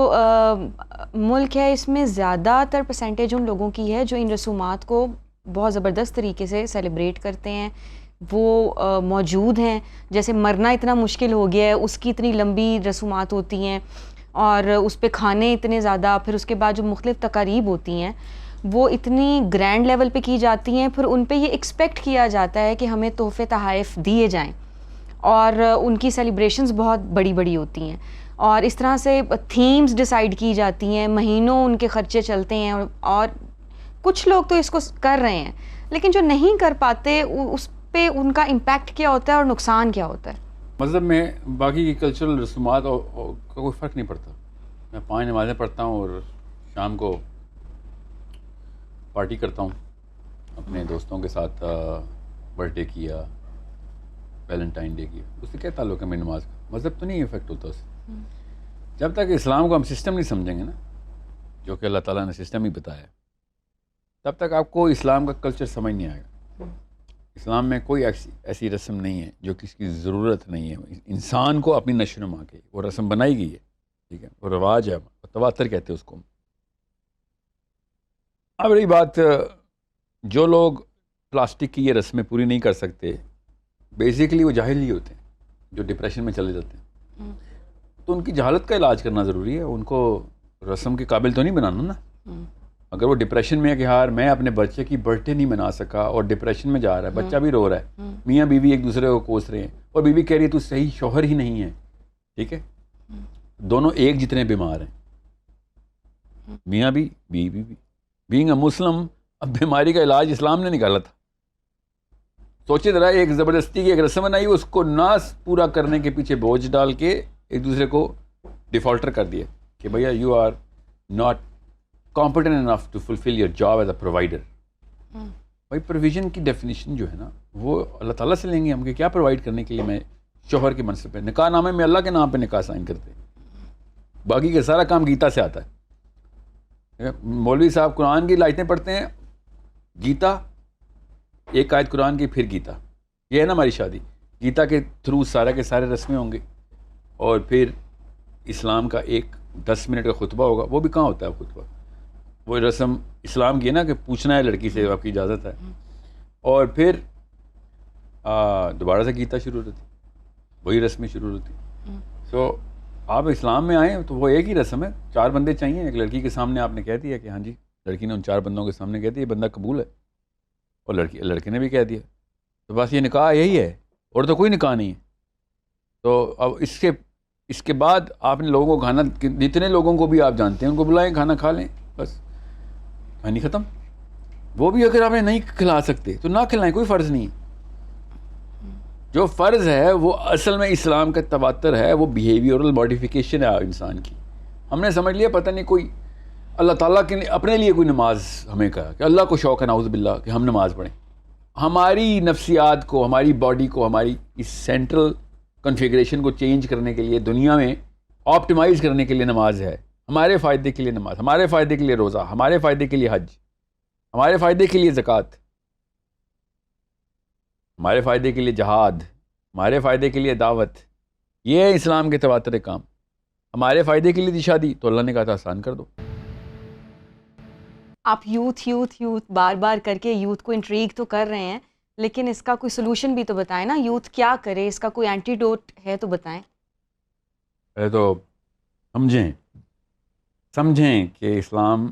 ملک ہے اس میں زیادہ تر پرسنٹیج ان لوگوں کی ہے جو ان رسومات کو بہت زبردست طریقے سے سیلیبریٹ کرتے ہیں, وہ موجود ہیں. جیسے مرنا اتنا مشکل ہو گیا ہے, اس کی اتنی لمبی رسومات ہوتی ہیں اور اس پہ کھانے اتنے زیادہ, پھر اس کے بعد جو مختلف تقاریب ہوتی ہیں وہ اتنی گرینڈ لیول پہ کی جاتی ہیں, پھر ان پہ یہ ایکسپیکٹ کیا جاتا ہے کہ ہمیں تحفے تحائف دیے جائیں, اور ان کی سیلیبریشنز بہت بڑی بڑی ہوتی ہیں, اور اس طرح سے تھیمز ڈیسائیڈ کی جاتی ہیں, مہینوں ان کے خرچے چلتے ہیں, اور کچھ لوگ تو اس کو کر رہے ہیں, لیکن جو نہیں کر پاتے اس پہ ان کا امپیکٹ کیا ہوتا ہے اور نقصان کیا ہوتا ہے. مذہب میں باقی کی کلچرل رسومات کا کوئی فرق نہیں پڑتا. میں 5 نمازیں پڑھتا ہوں اور شام کو پارٹی کرتا ہوں اپنے دوستوں کے ساتھ, برتھ ڈے کیا, ویلنٹائن ڈے کیا, اس سے کیا تعلق ہے میری نماز کا؟ مذہب تو نہیں افیکٹ ہوتا اس سے. جب تک اسلام کو ہم سسٹم نہیں سمجھیں گے نا, جو کہ اللہ تعالیٰ نے سسٹم ہی بتایا, تب تک آپ کو اسلام کا کلچر سمجھ نہیں آئے گا. اسلام میں کوئی ایسی رسم نہیں ہے جو کسی کی ضرورت نہیں ہے. انسان کو اپنی نشو و نما کے وہ رسم بنائی گئی ہے, ٹھیک ہے, وہ رواج ہے, تواتر کہتے ہیں اس کو. اب رہی بات, جو لوگ پلاسٹک کی یہ رسمیں پوری نہیں کر سکتے, بیسیکلی وہ جاہل ہی ہوتے ہیں جو ڈپریشن میں چلے جاتے ہیں. تو ان کی جہالت کا علاج کرنا ضروری ہے, ان کو رسم کے قابل تو نہیں بنانا نا. اگر وہ ڈپریشن میں ہے کہ یار میں اپنے بچے کی برتھ ڈے نہیں منا سکا اور ڈپریشن میں جا رہا ہے, بچہ بھی رو رہا ہے, میاں بیوی ایک دوسرے کو کوس رہے ہیں, اور بیوی کہہ رہی ہے تو صحیح شوہر ہی نہیں ہے, ٹھیک ہے, دونوں ایک جتنے بیمار ہیں, میاں بھی بیوی بھی. بینگ اے مسلم, اب بیماری کا علاج اسلام نے نکالا تھا. سوچے ذرا, ایک زبردستی کی ایک رسم بنائی, اس کو نہ پورا کرنے کے پیچھے بوجھ ڈال کے ایک دوسرے کو ڈیفالٹر کر دیا کہ بھیا you are not competent enough to fulfill your job as a provider. بھائی پروویژن کی ڈیفینیشن جو ہے نا وہ اللہ تعالیٰ سے لیں گے ہم, کہ کیا پرووائڈ کرنے کے لیے میں شوہر کے منصب پہ, نکاح نامے میں اللہ کے نام پہ نکاح سائن کرتے ہیں, باقی کا سارا کام گیتا سے آتا ہے. مولوی صاحب قرآن کی آیتیں پڑھتے ہیں, گیتا ایک آیت قرآن کی, پھر گیتا, یہ ہے نا ہماری شادی. گیتا کے تھرو سارے کے سارے رسمیں ہوں گے, اور پھر اسلام کا ایک 10 منٹ کا خطبہ ہوگا. وہ بھی کہاں ہوتا ہے خطبہ؟ وہ رسم اسلام کی ہے نا کہ پوچھنا ہے لڑکی سے, آپ کی اجازت ہے, اور پھر دوبارہ سے گیتا شروع ہوتی, وہی رسمیں شروع ہوتی. سو آپ اسلام میں آئیں تو وہ ایک ہی رسم ہے, 4 بندے چاہیے. ایک لڑکی کے سامنے آپ نے کہہ دیا کہ ہاں جی, لڑکی نے ان 4 بندوں کے سامنے کہہ دیا یہ بندہ قبول ہے, اور لڑکے نے بھی کہہ دیا, تو بس یہ نکاح یہی ہے, اور تو کوئی نکاح نہیں ہے. تو اب اس کے بعد آپ نے لوگوں کو کھانا, جتنے لوگوں کو بھی آپ جانتے ہیں ان کو بلائیں, کھانا کھا لیں, بس کہانی ختم. وہ بھی اگر آپ نے نہیں کھلا سکتے تو نہ کھلائیں, کوئی فرض نہیں. جو فرض ہے وہ اصل میں اسلام کا تواتر ہے, وہ بیہیویئرل ماڈیفیکیشن ہے انسان کی. ہم نے سمجھ لیا پتہ نہیں کوئی اللہ تعالیٰ کے اپنے لیے کوئی نماز ہمیں کہا کہ اللہ کو شوق ہے نعوذ باللہ کہ ہم نماز پڑھیں. ہماری نفسیات کو, ہماری باڈی کو, ہماری اس سینٹرل کنفیگریشن کو چینج کرنے کے لیے, دنیا میں آپٹیمائز کرنے کے لیے نماز ہے. ہمارے فائدے کے لیے نماز, ہمارے فائدے کے لیے روزہ, ہمارے فائدے کے لیے حج, ہمارے فائدے کے لیے زکوٰۃ, ہمارے فائدے کے لیے جہاد, ہمارے فائدے کے لیے دعوت. یہ ہے اسلام کے تواتر کام. ہمارے فائدے کے لیے دی شادی, تو اللہ نے کہا تھا آسان کر دو. آپ یوتھ بار بار کر کے یوتھ کو انٹریگ تو کر رہے ہیں, لیکن اس کا کوئی سلوشن بھی تو بتائیں نا. یوتھ کیا کرے, اس کا کوئی اینٹیڈوٹ ہے تو بتائیں. پہلے تو سمجھیں کہ Islam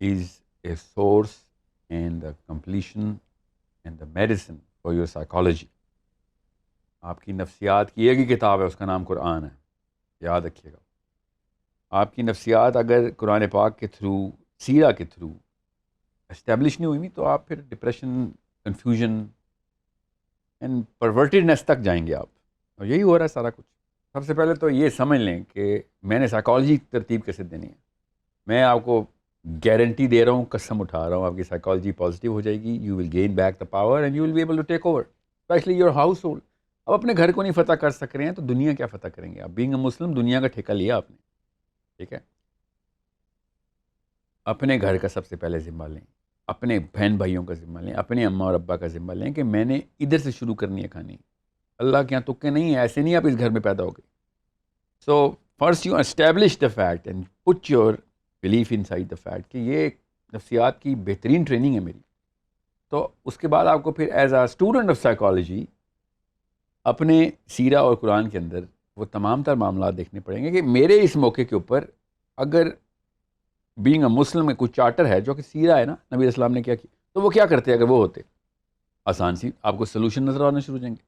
is a source and the completion and the medicine for your psychology. آپ کی نفسیات کی ایک ہی کتاب ہے, اس کا نام قرآن ہے, یاد رکھیے گا. آپ کی نفسیات اگر قرآن پاک کے تھرو, سیرہ کے تھرو اسٹیبلش نہیں ہوئی تو آپ پھر ڈپریشن, کنفیوژن اینڈ پرورٹیڈنیس تک جائیں گے آپ. اور یہی ہو رہا ہے سارا کچھ. سب سے پہلے تو یہ سمجھ لیں کہ میں نے سائیکالوجی ترتیب کیسے دینی ہے. میں آپ کو گارنٹی دے رہا ہوں, قسم اٹھا رہا ہوں, آپ کی سائیکالوجی پازیٹیو ہو جائے گی. You will gain back the power and you will be able to take over especially your household. اب اپنے گھر کو نہیں فتح کر سک رہے ہیں تو دنیا کیا فتح کریں گے آپ؟ بینگ اے مسلم دنیا کا ٹھیکہ لیا آپ نے, ٹھیک ہے. اپنے گھر کا سب سے پہلے ذمہ لیں. اپنے بہن بھائیوں کا ذمہ لیں, اپنے اماں اور ابا کا ذمہ لیں کہ میں نے ادھر سے شروع کرنی ہے کھانی. اللہ کے یہاں تکے نہیں ہیں, ایسے نہیں آپ اس گھر میں پیدا ہو گئے. So first you establish the fact and put your belief in side the fact کہ یہ ایک نفسیات کی بہترین ٹریننگ ہے میری. تو اس کے بعد آپ کو پھر as a student of psychology اپنے سیرہ اور قرآن کے اندر وہ تمام تر معاملات دیکھنے پڑیں گے کہ میرے اس موقع کے اوپر اگر بینگ اے مسلم میں کوئی چارٹر ہے جو کہ سیرہ ہے نا, نبی علیہ السلام نے کیا کیا, تو وہ کیا کرتے اگر وہ ہوتے. آسان سی آپ کو سلوشن نظر آنا شروع ہو جائیں گے.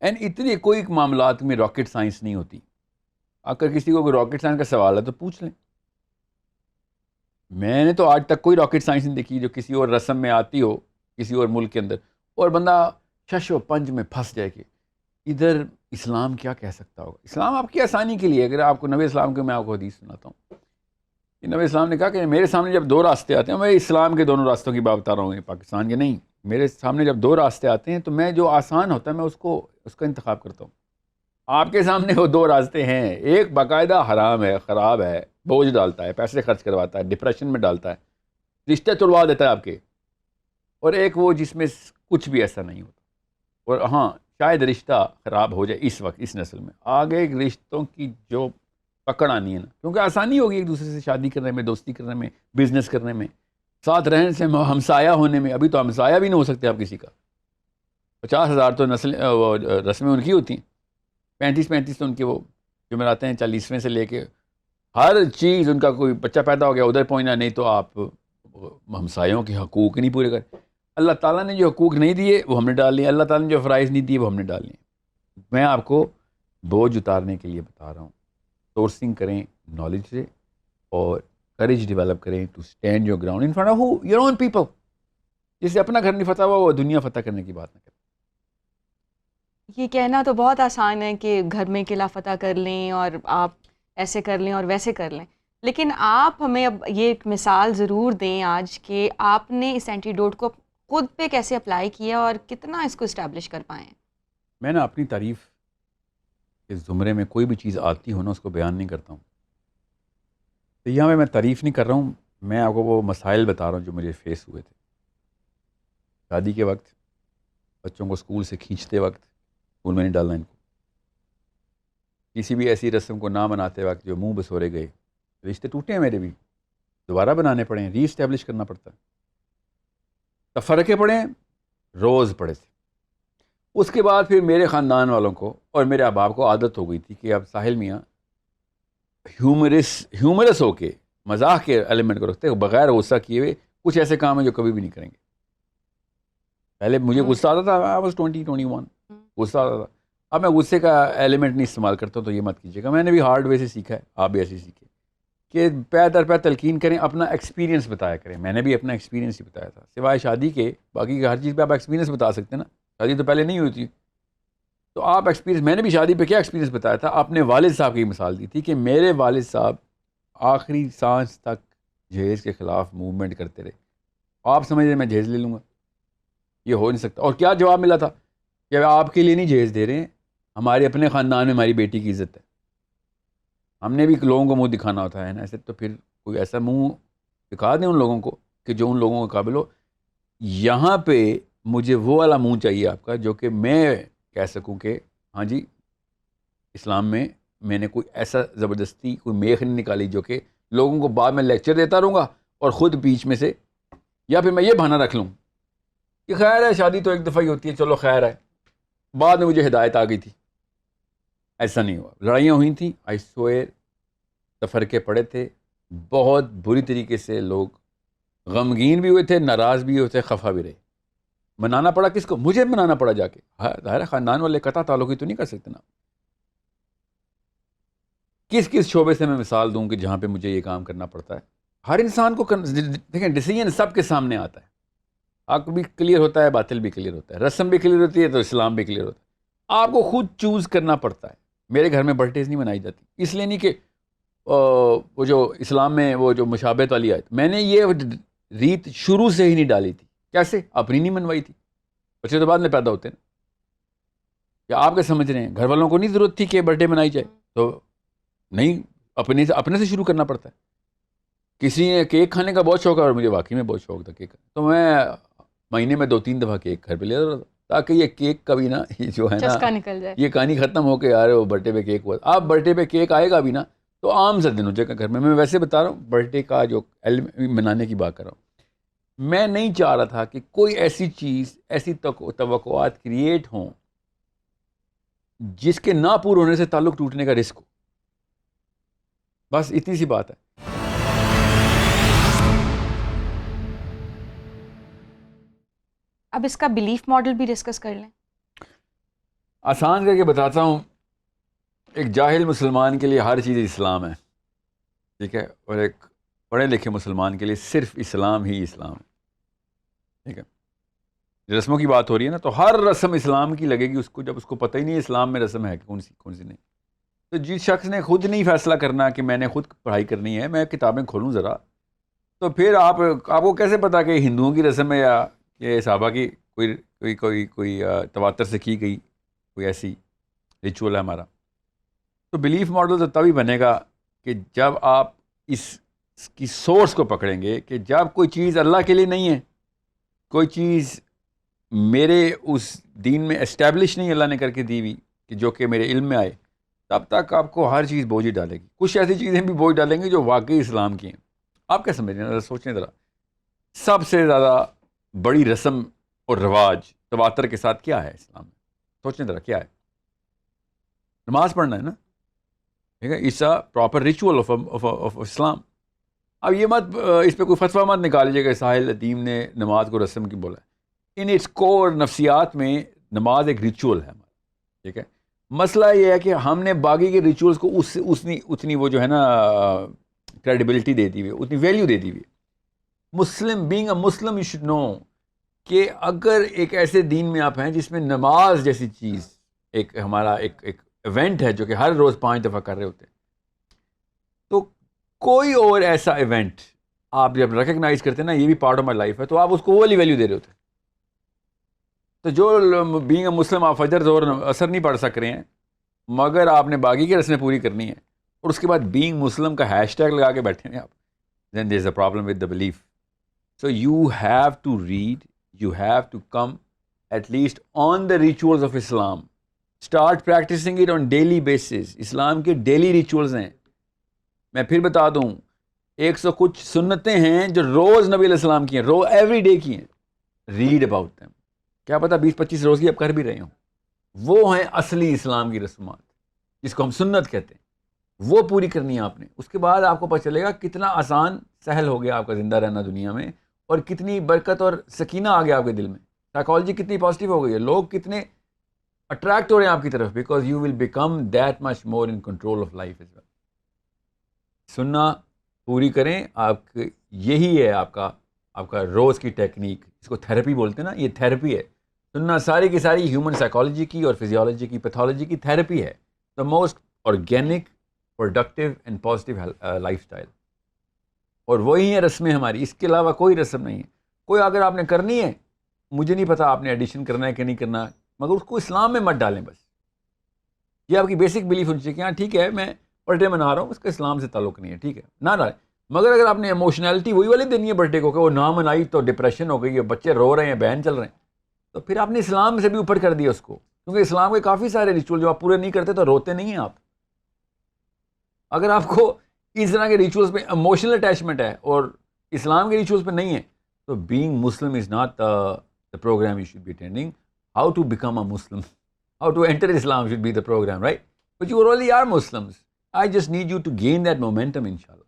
اینڈ اتنی کوئی معاملات میں راکٹ سائنس نہیں ہوتی. اگر کسی کو کوئی راکٹ سائنس کا سوال ہے تو پوچھ لیں. میں نے تو آج تک کوئی راکٹ سائنس نہیں دیکھی جو کسی اور رسم میں آتی ہو کسی اور ملک کے اندر اور بندہ شش و پنج میں پھنس جائے کہ ادھر اسلام کیا کہہ سکتا ہوگا. اسلام آپ کی آسانی کے لیے. اگر آپ کو نبی اسلام کے, میں آپ کو حدیث سناتا ہوں کہ نبی اسلام نے کہا کہ میرے سامنے جب دو راستے آتے ہیں, میں اسلام کے دونوں راستوں کی بات بتا رہا ہوں, پاکستان کے نہیں, میرے سامنے جب دو راستے آتے ہیں تو میں جو آسان ہوتا ہے میں اس کا انتخاب کرتا ہوں. آپ کے سامنے وہ دو راستے ہیں, ایک باقاعدہ حرام ہے, خراب ہے, بوجھ ڈالتا ہے, پیسے خرچ کرواتا ہے, ڈپریشن میں ڈالتا ہے, رشتے توڑوا دیتا ہے آپ کے, اور ایک وہ جس میں کچھ بھی ایسا نہیں ہوتا. اور ہاں شاید رشتہ خراب ہو جائے اس وقت اس نسل میں, آگے رشتوں کی جو پکڑ آنی ہے نا, کیونکہ آسانی ہوگی ایک دوسرے سے شادی کرنے میں, دوستی کرنے میں, بزنس کرنے میں, ساتھ رہنے سے, ہمسایہ ہونے میں. ابھی تو ہمسایہ بھی نہیں ہو سکتے آپ کسی کا. 50,000 تو رسمیں ان کی ہوتی ہیں, 35 تو ان کے وہ جو مراتے ہیں 40ویں سے لے کے ہر چیز. ان کا کوئی بچہ پیدا ہو گیا ادھر پہنچنا, نہیں تو آپ ہمسایوں کے حقوق نہیں پورے کر. اللہ تعالیٰ نے جو حقوق نہیں دیے وہ ہم نے ڈال لیے, اللہ تعالیٰ نے جو فرائض نہیں دیے وہ ہم نے ڈال لیے. میں آپ کو بوجھ اتارنے کے لیے بتا رہا ہوں. سورسنگ کریں نالج سے اور کریج ڈیولپ کریں to stand your ground in front of your own people. جس سے اپنا گھر نہیں فتح ہوا وہ دنیا فتح کرنے کی بات نہ کریں. یہ کہنا تو بہت آسان ہے کہ گھر میں قلعہ فتح کر لیں اور آپ ایسے کر لیں اور ویسے کر لیں, لیکن آپ ہمیں اب یہ ایک مثال ضرور دیں آج کہ آپ نے اس اینٹیڈوٹ کو خود پہ کیسے اپلائی کیا اور کتنا اس کو اسٹیبلش کر پائیں. میں نا اپنی تعریف کے زمرے میں کوئی بھی چیز آتی ہو نا اس کو بیان نہیں کرتا ہوں. تو یہاں میں تعریف نہیں کر رہا ہوں, میں آپ کو وہ مسائل بتا رہا ہوں جو مجھے فیس ہوئے تھے. شادی کے وقت بچوں کو اسکول سے کھینچتے وقت اسکول میں نہیں ڈالنا ان کو. کسی بھی ایسی رسم کو نہ مناتے وقت جو منہ بسورے گئے, رشتے ٹوٹے ہیں میرے بھی, دوبارہ بنانے پڑے ہیں, ری اسٹیبلش کرنا پڑتا ہے. تفرقے پڑے ہیں, روز پڑے تھے. اس کے بعد پھر میرے خاندان والوں کو اور میرے احباب کو عادت ہو گئی تھی کہ اب ساحل میاں ہیومرس ہو کے مزاح کے ایلیمنٹ کو رکھتے ہیں, بغیر غصہ کیے ہوئے کچھ ایسے کام ہیں جو کبھی بھی نہیں کریں گے. پہلے مجھے غصہ آتا تھا, I was 21 غصہ آتا تھا. اب میں غصے کا ایلیمنٹ نہیں استعمال کرتا ہوں, تو یہ مت کیجیے گا. میں نے بھی ہارڈ وے سے سیکھا ہے, آپ بھی ایسے سیکھیں کہ پے در پے تلقین کریں, اپنا ایکسپیرینس بتایا کریں. میں نے بھی اپنا ایکسپیرینس ہی بتایا تھا, سوائے شادی کے باقی ہر چیز پہ آپ ایکسپیرینس بتا سکتے ہیں نا. شادی تو پہلے نہیں ہوئی تھی, تو آپ ایکسپیرینس. میں نے بھی شادی پہ کیا ایکسپیرینس بتایا تھا, اپنے والد صاحب کی مثال دی تھی کہ میرے والد صاحب آخری سانس تک جہیز کے خلاف موومنٹ کرتے رہے. آپ سمجھ رہے میں جہیز لے لوں گا, یہ ہو نہیں سکتا. اور کیا جواب ملا تھا کہ آپ کے لیے نہیں جہیز دے رہے ہیں, ہمارے اپنے خاندان میں ہماری بیٹی کی عزت ہے. ہم نے بھی لوگوں کو منہ دکھانا ہوتا ہے نا ایسے, تو پھر کوئی ایسا منہ دکھا دیں ان لوگوں کو کہ جو ان لوگوں کے قابل ہو. یہاں پہ مجھے وہ والا منہ چاہیے آپ کا جو کہ میں کہہ سکوں کہ ہاں جی اسلام میں نے کوئی ایسا زبردستی کوئی میخ نہیں نکالی جو کہ لوگوں کو بعد میں لیکچر دیتا رہوں گا اور خود بیچ میں سے, یا پھر میں یہ بہانہ رکھ لوں کہ خیر ہے شادی تو ایک دفعہ ہی ہوتی ہے, چلو خیر ہے, بعد میں مجھے ہدایت آ گئی تھی. ایسا نہیں ہوا. لڑائیاں ہوئی تھیں, آئی سوئر, تفرقے پڑے تھے, بہت بری طریقے سے لوگ غمگین بھی ہوئے تھے, ناراض بھی ہوئے تھے, خفا بھی رہے. منانا پڑا کس کو؟ مجھے منانا پڑا جا کے. ظاہر خاندان والے قطع تعلقی تو نہیں کر سکتے نا. کس کس شعبے سے میں مثال دوں کہ جہاں پہ مجھے یہ کام کرنا پڑتا ہے. ہر انسان کو دیکھیں ڈیسیجن سب کے سامنے آتا ہے, حق بھی کلیئر ہوتا ہے, باطل بھی کلیئر ہوتا ہے, رسم بھی کلیئر ہوتی ہے تو اسلام بھی کلیئر ہوتا ہے. آپ کو خود چوز کرنا پڑتا ہے. میرے گھر میں برتھ ڈیز نہیں منائی جاتی, اس لیے نہیں کہ وہ جو اسلام میں وہ جو مشابہت والی آیت, میں نے یہ ریت شروع سے ہی نہیں ڈالی تھی. کیسے؟ اپنی نہیں منوائی تھی. بچے تو بعد میں پیدا ہوتے ہیں. یا آپ کیا سمجھ رہے ہیں, گھر والوں کو نہیں ضرورت تھی کہ برتھ ڈے منائی جائے, تو نہیں, اپنے سے شروع کرنا پڑتا ہے. کسی نے کیک کھانے کا بہت شوق ہے اور مجھے واقعی میں بہت شوق تھا کیک کا، تو میں مہینے میں 2-3 دفعہ کیک گھر پہ لے آتا تھا تاکہ یہ کیک کا بھی نا یہ جو ہے نا چسکا نکل جائے. یہ کہانی ختم ہو کے یار وہ برتھ ڈے پہ کیک ہوا. آپ برتھ ڈے پہ کیک آئے گا بھی نا تو عام سا دن ہو جائے گا گھر میں ویسے بتا رہا ہوں برتھ ڈے کا جو منانے کی بات کر رہا ہوں. میں نہیں چاہ رہا تھا کہ کوئی ایسی چیز ایسی توقعات کریٹ ہوں جس کے نہ پورے ہونے سے تعلق ٹوٹنے کا رسک ہو. بس اتنی سی بات ہے. اب اس کا بلیف ماڈل بھی ڈسکس کر لیں. آسان کر کے بتاتا ہوں. ایک جاہل مسلمان کے لیے ہر چیز اسلام ہے، ٹھیک ہے، اور ایک پڑھے لکھے مسلمان کے لیے صرف اسلام ہی اسلام ہے، ٹھیک ہے. رسموں کی بات ہو رہی ہے نا، تو ہر رسم اسلام کی لگے گی اس کو جب اس کو پتہ ہی نہیں اسلام میں رسم ہے کہ کون سی نہیں. تو جس شخص نے خود نہیں فیصلہ کرنا کہ میں نے خود پڑھائی کرنی ہے، میں کتابیں کھولوں ذرا، تو پھر آپ کو کیسے پتا کہ ہندوؤں کی رسم ہے یا یہ صحابہ کی کوئی تواتر سے کی گئی کوئی ایسی ریچول ہے ہمارا. تو بلیف ماڈل تو تبھی بنے گا کہ جب آپ اس کی سورس کو پکڑیں گے کہ جب کوئی چیز اللہ کے لیے نہیں ہے، کوئی چیز میرے اس دین میں اسٹیبلش نہیں اللہ نے کر کے دی ہوئی کہ جو کہ میرے علم میں آئے، تب تک آپ کو ہر چیز بوجھ ہی ڈالے گی. کچھ ایسی چیزیں بھی بوجھ ڈالیں گی جو واقعی اسلام کی ہیں. آپ کیا سمجھ رہے ہیں؟ سوچیں ذرا. سب سے زیادہ بڑی رسم اور رواج تواتر کے ساتھ کیا ہے اسلام میں؟ سوچیں ذرا کیا ہے؟ نماز پڑھنا ہے نا، ٹھیک ہے. It's a proper ritual of Islam. اب یہ مت اس پہ کوئی فتویٰ مت نکالیے کہ ساحل ادیم نے نماز کو رسم کی بولا ہے. ان اٹس کور نفسیات میں نماز ایک ریچول ہے ہمارا، ٹھیک ہے. مسئلہ یہ ہے کہ ہم نے باقی کے ریچولز کو اتنی وہ جو ہے نا کریڈیبلٹی دے دی ہوئی، اتنی ویلیو دے دی ہوئی. Muslim being a Muslim you should know کہ اگر ایک ایسے دین میں آپ ہیں جس میں نماز جیسی چیز ایک ہمارا ایک ایونٹ ہے جو کہ ہر روز 5 دفعہ کر رہے ہوتے ہیں، تو کوئی اور ایسا ایونٹ آپ جب ریکگنائز کرتے ہیں نا یہ بھی پارٹ آف مائی لائف ہے، تو آپ اس کو وہی ویلیو دے رہے ہوتے ہیں. تو جو بینگ اے مسلم آپ فجر ظہر اثر نہیں پڑھ سک رہے ہیں مگر آپ نے باقی کی رسمیں پوری کرنی ہیں اور اس کے بعد بینگ مسلم کا ہیش ٹیگ لگا کے بیٹھے ہیں آپ، then there is a problem with the belief. So you have to read, you have to come at least on the rituals of Islam. Start practicing it on daily basis. اسلام کے daily rituals ہیں. میں پھر بتا دوں 100 کچھ سنتیں ہیں جو روز نبی علیہ السلام کی ہیں، ایوری ڈے کی ہیں. Read about them. کیا پتہ 20-25 روز کی آپ کر بھی رہے ہوں. وہ ہیں اصلی اسلام کی رسومات جس کو ہم سنت کہتے ہیں. وہ پوری کرنی ہے آپ نے. اس کے بعد آپ کو پتہ چلے گا کتنا آسان سہل ہو گیا آپ کا زندہ رہنا دنیا میں، اور کتنی برکت اور سکینہ آ گیا آپ کے دل میں. سائیکالوجی کتنی پازیٹیو ہو گئی ہے، لوگ کتنے اٹریکٹ ہو رہے ہیں آپ کی طرف، because you will become that much more in control of life as well. سننا پوری کریں. آپ یہی ہے آپ کا روز کی ٹیکنیک، اس کو تھیراپی بولتے ہیں نا، یہ تھیراپی ہے. سننا ساری کی ساری ہیومن سائیکالوجی کی اور فزیولوجی کی پیتھولوجی کی تھیراپی ہے. The most organic productive and positive life style. اور وہی ہیں رسمیں ہماری، اس کے علاوہ کوئی رسم نہیں ہے. کوئی اگر آپ نے کرنی ہے، مجھے نہیں پتا آپ نے ایڈیشن کرنا ہے کہ نہیں کرنا، مگر اس کو اسلام میں مت ڈالیں. بس یہ آپ کی بیسک بلیف ہونی چاہیے کہ ہاں ٹھیک ہے میں برتھ ڈے منا رہا ہوں، اس کا اسلام سے تعلق نہیں ہے، ٹھیک ہے نہ ڈالیں. مگر اگر آپ نے ایموشنالٹی وہی والی دینی ہے برتھ ڈے کو کہ وہ نہ منائی تو ڈپریشن ہو گئی ہے، بچے رو رہے ہیں، بہن چل رہے ہیں، تو پھر آپ نے اسلام سے بھی اوپر کر دیا اس کو. کیونکہ اسلام کے کافی سارے ریچول جو آپ پورے نہیں کرتے تو روتے نہیں ہیں آپ. اگر آپ کو اس طرح کے ریچولز پہ ایموشنل اٹیچمنٹ ہے اور اسلام کے ریچولز پہ نہیں ہے، تو being Muslim is not the program you should be attending. How to become a Muslim, how to enter Islam should be the program, right? But you already are Muslims. I just need you to gain that momentum, inshallah.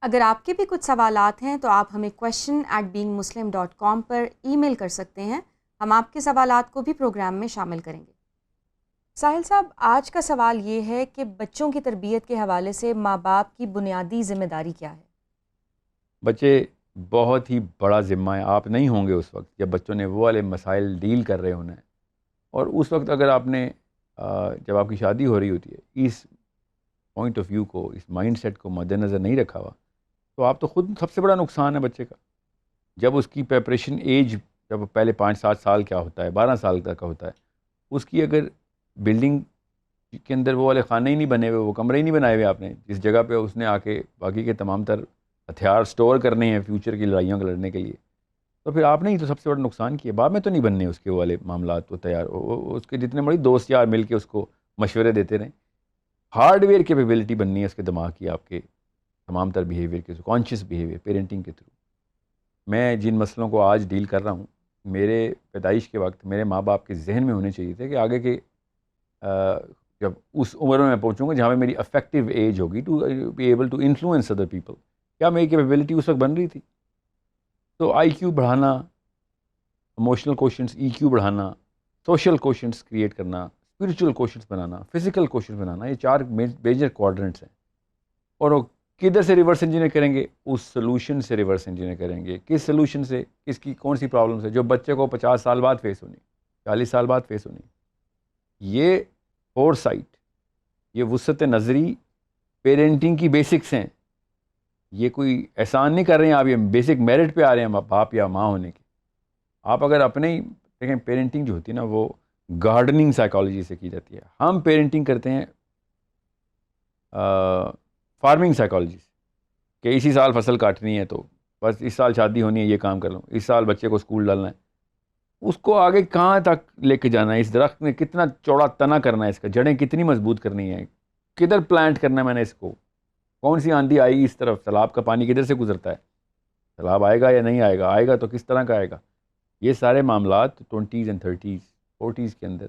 اگر آپ کے بھی کچھ سوالات ہیں تو آپ ہمیں question@beingmuslim.com پر ای میل کر سکتے ہیں. ہم آپ کے سوالات کو بھی پروگرام میں شامل کریں گے. ساحل صاحب، آج کا سوال یہ ہے کہ بچوں کی تربیت کے حوالے سے ماں باپ کی بنیادی ذمہ داری کیا ہے؟ بچے بہت ہی بڑا ذمہ ہے. آپ نہیں ہوں گے اس وقت جب بچوں نے وہ والے مسائل ڈیل کر رہے ہونے ہیں، اور اس وقت اگر آپ نے جب آپ کی شادی ہو رہی ہوتی ہے اس پوائنٹ آف ویو کو، اس مائنڈ سیٹ کو مد نظر نہیں رکھا ہوا، تو آپ تو خود سب سے بڑا نقصان ہے بچے کا. جب اس کی پریپریشن ایج، جب پہلے 5-7 سال کیا ہوتا ہے، 12 سال تک کا ہوتا ہے، اس کی اگر بلڈنگ کے اندر وہ والے خانے ہی نہیں بنے ہوئے, وہ کمرے ہی نہیں بنائے ہوئے آپ نے, جس جگہ پہ اس نے آ کے باقی کے تمام تر ہتھیار سٹور کرنے ہیں فیوچر کی لڑائیوں کو لڑنے کے لیے, تو پھر آپ نے ہی تو سب سے بڑا نقصان کیا. بعد میں تو نہیں بننے اس کے والے معاملات تو تیار, اس کے جتنے بڑے دوست یار مل کے اس کو مشورے دیتے رہیں. ہارڈ ویئر کیپیبلٹی بننی ہے اس کے دماغ کی, آپ کے تمام تر بیہیویئر کے کانشیس بیہیویئر پیرنٹنگ کے تھرو. میں جن مسئلوں کو آج ڈیل کر رہا ہوں, میرے پیدائش کے وقت میرے ماں باپ کے ذہن میں ہونے چاہیے تھے کہ آگے کے جب اس عمر میں پہنچوں گا جہاں پہ میری افیکٹو ایج ہوگی to be able to influence other people, کیا میری کیپیبلٹی اس وقت بن رہی تھی. تو آئی کیو بڑھانا, ایموشنل کوشنٹس ای کیو بڑھانا, سوشل کوشنٹس کریٹ کرنا, اسپریچول کوشنٹس بنانا, فزیکل کوشنٹس بنانا, یہ 4 میجر کوارڈرنٹس ہیں. اور وہ کدھر سے ریورس انجینئر کریں گے؟ اس سلوشن سے ریورس انجینئر کریں گے. کس سلوشن سے؟ کس کی کون سی پرابلمس ہے جو بچے کو 50 سال بعد فیس ہونی, 40 سال بعد فیس ہونی. یہ فور سائٹ, یہ وسعت نظری پیرنٹنگ کی بیسکس ہیں. یہ کوئی احسان نہیں کر رہے ہیں آپ, یہ بیسک میرٹ پہ آ رہے ہیں باپ یا ماں ہونے کے. آپ اگر اپنے ہی دیکھیں, پیرنٹنگ جو ہوتی ہے نا وہ گارڈننگ سائیکالوجی سے کی جاتی ہے. ہم پیرنٹنگ کرتے ہیں فارمنگ سائیکالوجی سے, کہ اسی سال فصل کاٹنی ہے تو بس اس سال شادی ہونی ہے, یہ کام کر لوں, اس سال بچے کو اسکول ڈالنا ہے. اس کو آگے کہاں تک لے کے جانا ہے, اس درخت میں کتنا چوڑا تنا کرنا ہے, اس کا جڑیں کتنی مضبوط کرنی ہے, کدھر پلانٹ کرنا ہے میں نے اس کو, کون سی آندھی آئی اس طرف, تالاب کا پانی کدھر سے گزرتا ہے, تالاب آئے گا یا نہیں آئے گا, آئے گا تو کس طرح کا آئے گا. یہ سارے معاملات 20s and 30s 40s کے اندر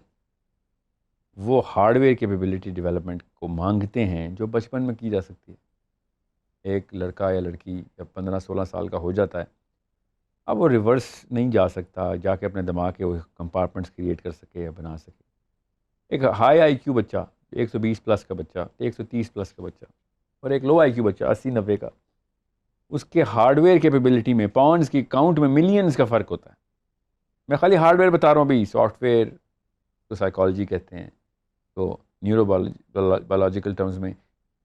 وہ ہارڈ ویئر کیپیبلٹی ڈیولپمنٹ کو مانگتے ہیں جو بچپن میں کی جا سکتی ہے. ایک لڑکا یا لڑکی جب 15-16 سال کا ہو جاتا ہے, اب وہ ریورس نہیں جا سکتا جا کے اپنے دماغ کے وہ کمپارٹمنٹس کریٹ کر سکے یا بنا سکے. ایک ہائی آئی کیو بچہ 120+ کا بچہ, 130+ کا بچہ, اور ایک لو آئی کیو بچہ 80-90 کا, اس کے ہارڈ ویئر کیپیبلٹی میں پاؤنڈز کی کاؤنٹ میں ملینز کا فرق ہوتا ہے. میں خالی ہارڈ ویئر بتا رہا ہوں بھائی, سافٹ ویئر تو سائیکالوجی کہتے ہیں, تو نیورو بایولوجیکل ٹرمز میں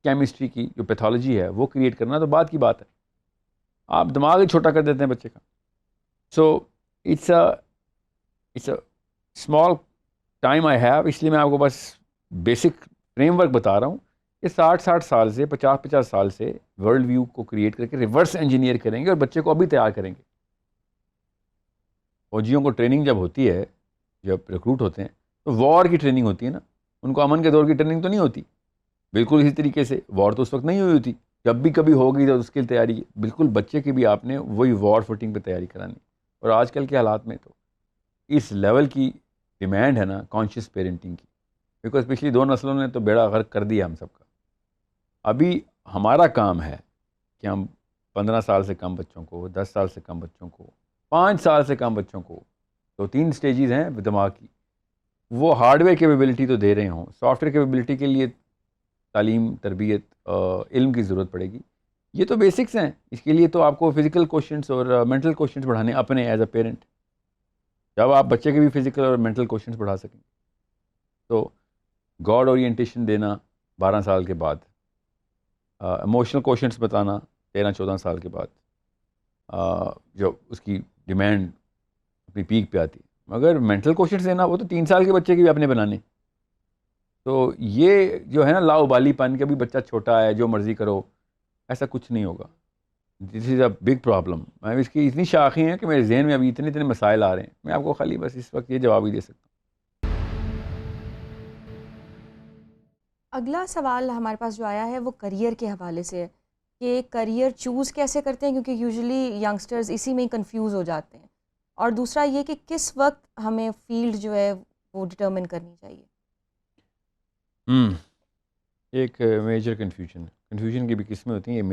کیمسٹری کی جو پیتھولوجی ہے وہ کریٹ کرنا تو بات کی بات ہے. آپ دماغ ہی چھوٹا کر دیتے ہیں بچے کا. So it's a small time I have, اس لیے میں آپ کو بس بیسک فریم ورک بتا رہا ہوں. یہ 60 سال سے 50 سال سے ورلڈ ویو کو کریٹ کر کے ریورس انجینئر کریں گے اور بچے کو ابھی تیار کریں گے. فوجیوں کو ٹریننگ جب ہوتی ہے, جب ریکروٹ ہوتے ہیں تو وار کی ٹریننگ ہوتی ہے نا, ان کو امن کے دور کی ٹریننگ تو نہیں ہوتی. بالکل اسی طریقے سے وار تو اس وقت نہیں ہوئی ہوتی, جب بھی کبھی ہوگی تو اس کی تیاری بالکل بچے کی بھی آپ نے وہی وار فوٹنگ پہ تیاری کرانی. اور آج کل کے حالات میں تو اس لیول کی ڈیمانڈ ہے نا کانشیس پیرنٹنگ کی, بیکاز پچھلی 2 نسلوں نے تو بیڑا غرق کر دیا ہم سب کا. ابھی ہمارا کام ہے کہ ہم 15 سال سے کم بچوں کو, 10 سال سے کم بچوں کو, 5 سال سے کم بچوں کو, تو 3 سٹیجز ہیں دماغ کی, وہ ہارڈ ویئر کیپیبلٹی تو دے رہے ہوں. سافٹ ویئر کیپیبلٹی کے لیے تعلیم, تربیت, علم کی ضرورت پڑے گی. یہ تو بیسکس ہیں. اس کے لیے تو آپ کو فزیکل کوشنٹس اور مینٹل کوشنٹس بڑھانے اپنے ایز اے پیرنٹ, جب آپ بچے کے بھی فزیکل اور مینٹل کوشنٹس بڑھا سکیں. تو گاڈ اورینٹیشن دینا 12 سال کے بعد, ایموشنل کوشنٹس بتانا 13-14 سال کے بعد, جو اس کی ڈیمانڈ اپنی پیک پہ آتی. مگر مینٹل کوشنٹس دینا وہ تو 3 سال کے بچے کے بھی اپنے بنانے. تو یہ جو ہے نا لاؤبالی پن کے بھی بچہ چھوٹا ہے جو مرضی کرو, ایسا کچھ نہیں ہوگا. دس از اے بگ پرابلم. میں اس کی اتنی شاخیں ہیں کہ میرے ذہن میں ابھی اتنے مسائل آ رہے ہیں, میں آپ کو خالی بس اس وقت یہ جواب ہی دے سکتا ہوں. اگلا سوال ہمارے پاس جو آیا ہے وہ کریئر کے حوالے سے ہے کہ کریئر چوز کیسے کرتے ہیں, کیونکہ یوزلی ینگسٹرز اسی میں ہی کنفیوز ہو جاتے ہیں. اور دوسرا یہ کہ کس وقت ہمیں فیلڈ جو ہے وہ ڈٹرمن کرنی چاہیے. ایک میجر کنفیوژن کی بھی قسمیں ہوتی ہیں. یہ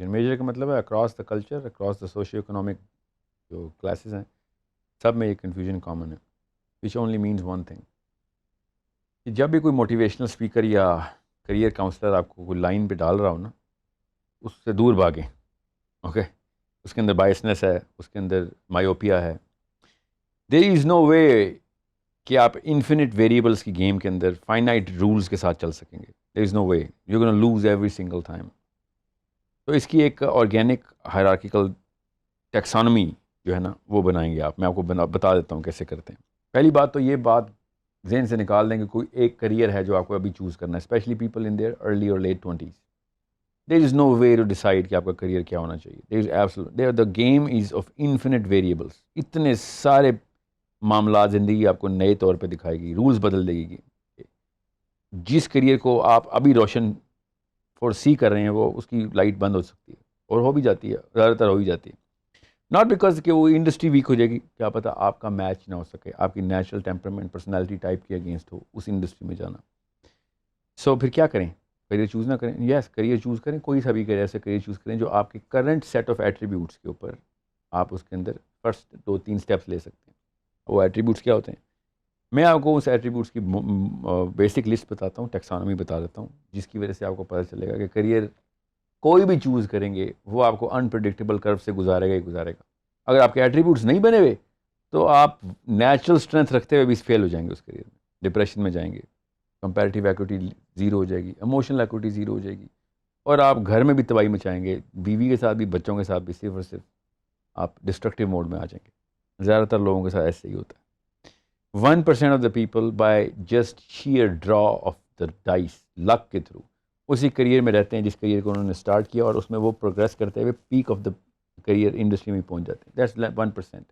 میجر کا مطلب ہے across the culture, across the socio economic جو کلاسز ہیں سب میں یہ کنفیوژن کامن ہے, which only means one thing, کہ جب بھی کوئی موٹیویشنل اسپیکر یا کریئر کاؤنسلر آپ کو کوئی لائن پہ ڈال رہا ہو نا, اس سے دور بھاگیں. اوکے, اس کے اندر بائسنس ہے, اس کے اندر مائیوپیا ہے. دیر از نو وے کہ آپ انفینٹ ویریبلس کی گیم کے اندر فائنائٹ رولز کے ساتھ چل سکیں گے. There is no way, you gonna lose every single time. تو اس کی ایک آرگینک ہائرارکیکل ٹیکسانومی جو ہے نا وہ بنائیں گے آپ. میں آپ کو بتا دیتا ہوں کیسے کرتے ہیں. پہلی بات تو یہ بات ذہن سے نکال دیں کہ کوئی ایک کریئر ہے جو آپ کو ابھی چوز کرنا ہے, especially people in their early اور late 20s. There is no way to decide کہ آپ کا کریئر کیا ہونا چاہیے. There is absolute the game is of infinite variables. اتنے سارے معاملات زندگی آپ کو نئے طور پہ دکھائے گی, رولز بدل دے گی. جس کریئر کو آپ ابھی روشن فور سی کر رہے ہیں وہ اس کی لائٹ بند ہو سکتی ہے, اور ہو بھی جاتی ہے, زیادہ تر ہو ہی جاتی ہے. ناٹ بیکاز کہ وہ انڈسٹری ویک ہو جائے گی, کیا پتہ آپ کا میچ نہ ہو سکے, آپ کی نیچرل ٹیمپرمنٹ پرسنالٹی ٹائپ کے اگینسٹ ہو اس انڈسٹری میں جانا. سو پھر کیا کریں؟ کریئر چوز نہ کریں. یس, کریئر چوز کریں, کوئی سا بھی کریئر ایسے کریئر چوز کریں جو آپ کے کرنٹ سیٹ آف ایٹریبیوٹس کے اوپر آپ اس کے اندر فرسٹ 2-3 اسٹیپس لے سکتے ہیں. وہ ایٹریبیوٹس کیا ہوتے ہیں؟ میں آپ کو اس ایٹریبیوٹس کی بیسک لسٹ بتاتا ہوں, ٹیکسانومی بتا دیتا ہوں, جس کی وجہ سے آپ کو پتہ چلے گا کہ کریئر کوئی بھی چوز کریں گے وہ آپ کو انپریڈکٹیبل کرو سے گزارے گا ہی گزارے گا. اگر آپ کے ایٹریبیوٹس نہیں بنے ہوئے تو آپ نیچرل اسٹرینتھ رکھتے ہوئے بھی فیل ہو جائیں گے اس کریئر میں, ڈپریشن میں جائیں گے, کمپیریٹیو ایکوٹی زیرو ہو جائے گی, ایموشنل ایکوٹی زیرو ہو جائے گی, اور آپ گھر میں بھی تباہی مچائیں گے, بیوی کے ساتھ بھی, بچوں کے ساتھ بھی, صرف اور صرف آپ ڈسٹرکٹیو موڈ میں آ جائیں گے. زیادہ تر لوگوں کے ساتھ ایسے ہی ہوتا ہے. 1% of the people by just sheer draw of the dice, luck کے تھرو اسی کریئر میں رہتے ہیں جس کریئر کو انہوں نے اسٹارٹ کیا, اور اس میں وہ پروگریس کرتے ہوئے peak of the career industry میں پہنچ جاتے ہیں. That's 1%.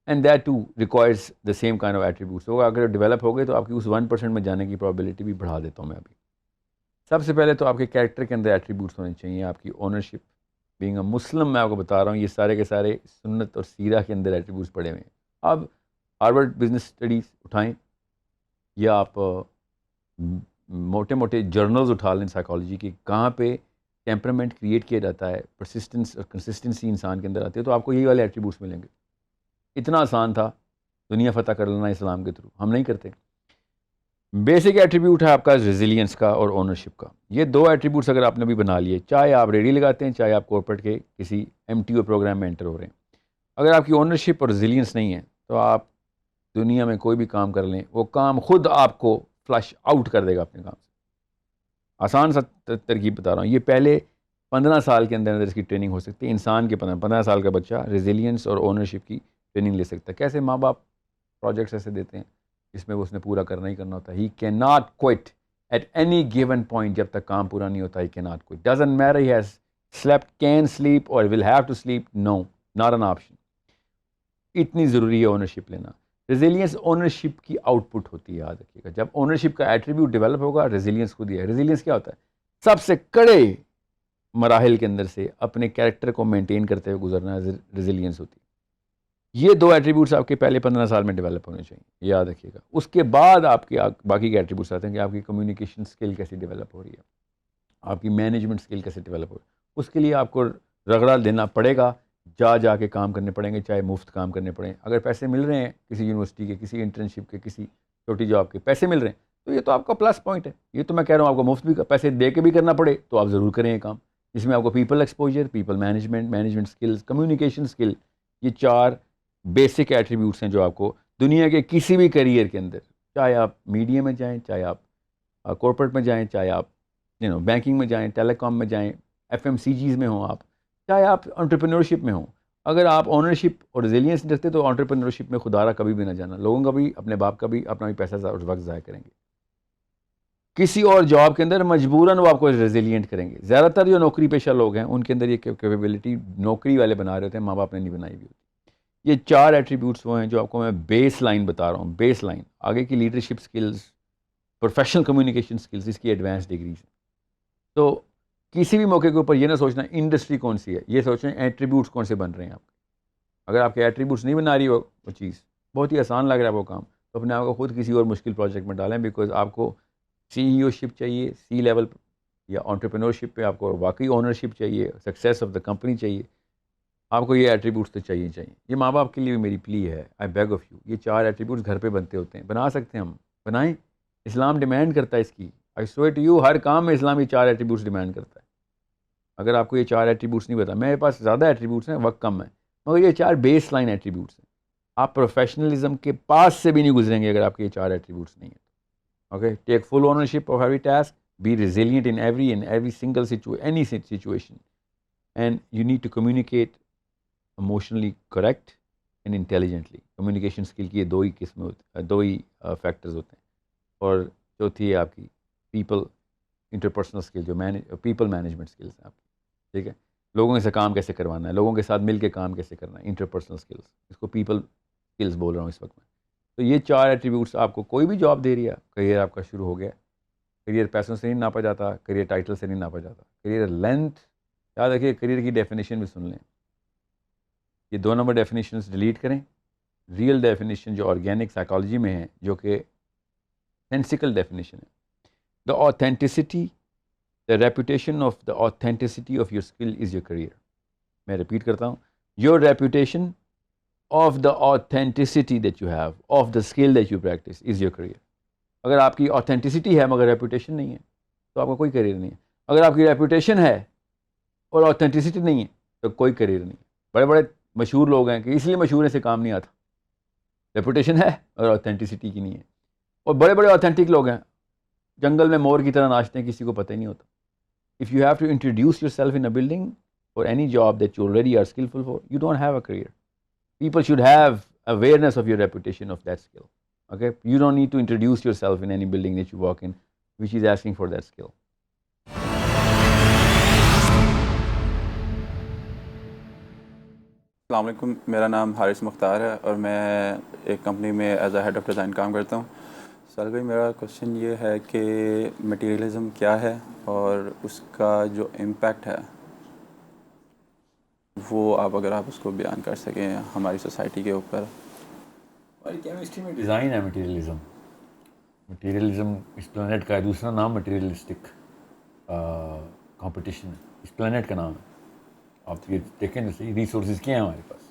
And that too requires the same kind of attributes. وہ اگر ڈیولپ ہو گئے تو آپ کی اس 1% میں جانے کی پرابیلٹی بھی بڑھا دیتا ہوں میں ابھی. سب سے پہلے تو آپ کے کیریکٹر کے اندر ایٹریبیوٹس ہونے چاہیے. آپ کی اونرشپ, بینگ اے مسلم, میں آپ کو بتا رہا ہوں یہ سارے کے سارے سنت اور سیرہ کے اندر ایٹریبیوٹس پڑے ہوئے ہیں. اب ہارورڈ بزنس اسٹڈیز اٹھائیں یا آپ موٹے موٹے جرنلز اٹھا لیں سائیکالوجی کی, کہاں پہ ٹیمپرامنٹ کریٹ کیا جاتا ہے, پرسسٹنس اور کنسسٹنسی انسان کے اندر آتی ہے, تو آپ کو یہی والے ایٹریبیوٹس ملیں گے. اتنا آسان تھا دنیا فتح کر لینا اسلام کے تھرو, ہم نہیں کرتے. بیسک ایٹریبیوٹ ہے آپ کا ریزیلینس کا اور اونرشپ کا. یہ 2 ایٹریبیوٹس اگر آپ نے بھی بنا لیے, چاہے آپ ریڈی لگاتے ہیں, چاہے آپ کارپوریٹ کے کسی MTO پروگرام میں انٹر ہو رہے ہیں, اگر آپ کی اونرشپ اور ریزیلینس نہیں ہے تو آپ دنیا میں کوئی بھی کام کر لیں, وہ کام خود آپ کو فلش آؤٹ کر دے گا اپنے کام سے. آسان سا ترکیب بتا رہا ہوں. یہ پہلے 15 سال کے اندر اس کی ٹریننگ ہو سکتی ہے. انسان کے 15 سال کا بچہ ریزیلینس اور اونرشپ کی ٹریننگ لے سکتا ہے. کیسے؟ ماں باپ پروجیکٹس ایسے دیتے ہیں جس میں اس نے پورا کرنا ہی کرنا ہوتا ہے. He can not quit at any given point. جب تک کام پورا نہیں ہوتا, he can not quit. Doesn't matter he has slept, can sleep اور will have to sleep, no, not an option. اتنی ضروری ہے اونرشپ لینا. ریزیلینس اونرشپ کی آؤٹ پٹ ہوتی ہے, یاد رکھیے گا. جب اونرشپ کا ایٹریبیوٹ ڈیولپ ہوگا, ریزیلینس خود ہی ہے. ریزیلینس کیا ہوتا ہے؟ سب سے کڑے مراحل کے اندر سے اپنے کیریکٹر کو مینٹین کرتے ہوئے گزرنا ریزیلینس ہوتی ہے. یہ 2 ایٹریبیوٹس آپ کے پہلے 15 سال میں ڈیولپ ہونے چاہیے, یاد رکھیے گا. اس کے بعد آپ کے باقی کے ایٹریبیوٹس آتے ہیں کہ آپ کی کمیونیکیشن اسکل کیسے ڈیولپ ہو رہی ہے, آپ کی مینجمنٹ اسکل کیسے ڈیولپ ہو رہی ہے. اس کے لیے آپ کو رگڑا دینا پڑے گا, جا کے کام کرنے پڑیں گے, چاہے مفت کام کرنے پڑیں. اگر پیسے مل رہے ہیں کسی یونیورسٹی کے, کسی انٹرنشپ کے, کسی چھوٹی جاب کے پیسے مل رہے ہیں, تو یہ تو آپ کا پلس پوائنٹ ہے. یہ تو میں کہہ رہا ہوں آپ کو مفت بھی پیسے دے کے بھی کرنا پڑے تو آپ ضرور کریں یہ کام, جس میں آپ کو people exposure, people management skills, communication skill, یہ 4 بیسک ایٹریبیوٹس ہیں جو آپ کو دنیا کے کسی بھی کریئر کے اندر, چاہے آپ میڈیا میں جائیں, چاہے آپ کارپوریٹ میں جائیں, چاہے آپ بینکنگ میں جائیں, ٹیلی کام میں جائیں, FMCGs میں ہوں آپ, چاہے آپ انٹرپرینورشپ میں ہوں, اگر آپ اونرشپ اور ریزیلینس رکھتے تو انٹرپرینورشپ میں خدا را کبھی بھی نہ جانا. لوگوں کا بھی, اپنے باپ کا بھی, اپنا بھی پیسہ اور وقت ضائع کریں گے. کسی اور جاب کے اندر مجبوراً وہ آپ کو ریزیلینٹ کریں گے. زیادہ تر جو نوکری پیشہ لوگ ہیں ان کے اندر یہ کیپیبلٹی نوکری والے بنا رہے ہوتے ہیں, ماں باپ نے نہیں بنائی ہوئی ہوتی. یہ 4 ایٹریبیوٹس وہ ہیں جو آپ کو میں بیس لائن بتا رہا ہوں. بیس لائن, آگے کی leadership skills, professional communication skills, اس کی ایڈوانس ڈگریز ہیں. تو کسی بھی موقع کے اوپر یہ نہ سوچنا انڈسٹری کون سی ہے, یہ سوچیں ایٹریبیوٹس کون سے بن رہے ہیں آپ کے. اگر آپ کے ایٹریبیوٹس نہیں بنا رہی وہ چیز, بہت ہی آسان لگ رہا ہے وہ کام, تو اپنے آپ کو خود کسی اور مشکل پروجیکٹ میں ڈالیں. بیکاز آپ کو CEO شپ چاہیے, C لیول یا انٹرپرینورشپ پہ آپ کو واقعی اونرشپ چاہیے, سکسیس آف دا کمپنی چاہیے, آپ کو یہ ایٹریبیوٹس تو چاہیے. یہ ماں باپ کے لیے بھی میری پلی ہے, آئی بیگ آف یو. یہ 4 ایٹریبیوٹس گھر پہ بنتے ہوتے ہیں, بنا سکتے ہیں ہم, بنائیں. اسلام ڈیمانڈ کرتا ہے اس کی. آئی سویئر ٹو یو, ہر کام میں اسلام یہ 4 ایٹریبیوٹس ڈیمانڈ کرتا ہے. اگر آپ کو یہ 4 ایٹریبیوٹس نہیں پتا, میرے پاس زیادہ ایٹریبیوٹس ہیں, وقت کم ہے, مگر یہ 4 بیس لائن ایٹریبیوٹس ہیں. آپ پروفیشنلزم کے پاس سے بھی نہیں گزریں گے اگر آپ کے یہ 4 ایٹریبیوٹس نہیں ہیں. Okay, take full ownership of every task, be resilient in every single any situation, and you need to communicate emotionally correct, and intelligently. Communication skill کی یہ دو ہی قسمیں ہوتی دو ہی فیکٹرز ہوتے ہیں. اور چوتھی ہے آپ کی پیپل انٹرپرسنل اسکل, جو پیپل مینجمنٹ اسکلس ہیں آپ کی. ٹھیک ہے, لوگوں سے کام کیسے کروانا ہے, لوگوں کے ساتھ مل کے کام کیسے کرنا ہے, انٹرپرسنل اسکلس, اس کو پیپل اسکلس بول رہا ہوں اس وقت میں. تو یہ 4 ایٹریبیوٹس آپ کو کوئی بھی جاب دے رہی ہے. کریئر آپ کا شروع ہو گیا, کریئر پیسوں سے نہیں ناپا جاتا, کریئر ٹائٹل سے نہیں ناپا جاتا, کریئر لینتھ. یاد رکھیے کریئر کی ڈیفینیشن بھی سن لیں, یہ 2 نمبر ڈیفینیشنز ڈیلیٹ کریں. ریئل ڈیفینیشن جو آرگینک سائیکالوجی میں ہے, جو کہ سینسیکل ڈیفینیشن ہے, the authenticity, the reputation of the authenticity of your skill is your career. میں ریپیٹ کرتا ہوں, your reputation of the authenticity that you have of the skill that you practice is your career. اگر آپ کی authenticity ہے مگر reputation نہیں ہے تو آپ کا کوئی کریئر نہیں ہے. اگر آپ کی ریپوٹیشن ہے اور آتھینٹسٹی نہیں ہے تو کوئی کریئر نہیں. بڑے بڑے مشہور لوگ ہیں کہ اس لیے مشہور ہیں سے کام نہیں آتا, ریپوٹیشن ہے اور آتھینٹسٹی کی نہیں ہے. اور بڑے بڑے آتھینٹک لوگ ہیں, جنگل میں مور کی طرح ناچتے ہیں, کسی کو پتہ ہی نہیں ہوتا. If you have to introduce yourself in a building for any job that you already are skilful for, you don't have a career. People should have awareness of your reputation of that skill. Okay, you don't need to introduce yourself in any building that you walk in which is asking for that skill. السلام علیکم, میرا نام حارث مختار ہے اور میں ایک company میں as a head of design کام کرتا ہوں. سر بھائی, میرا کوشچن یہ ہے کہ مٹیریلزم کیا ہے اور اس کا جو امپیکٹ ہے وہ اگر آپ اس کو بیان کر سکیں ہماری سوسائٹی کے اوپر. ہماری کیمسٹری میں ڈیزائن ہے مٹیریلزم. مٹیریلزم اس پلانٹ کا دوسرا نام مٹیریلسٹک کمپٹیشن ہے, اس پلانٹ کا نام ہے. آپ یہ دیکھیں نا صحیح, ریسورسز کیا ہیں ہمارے پاس,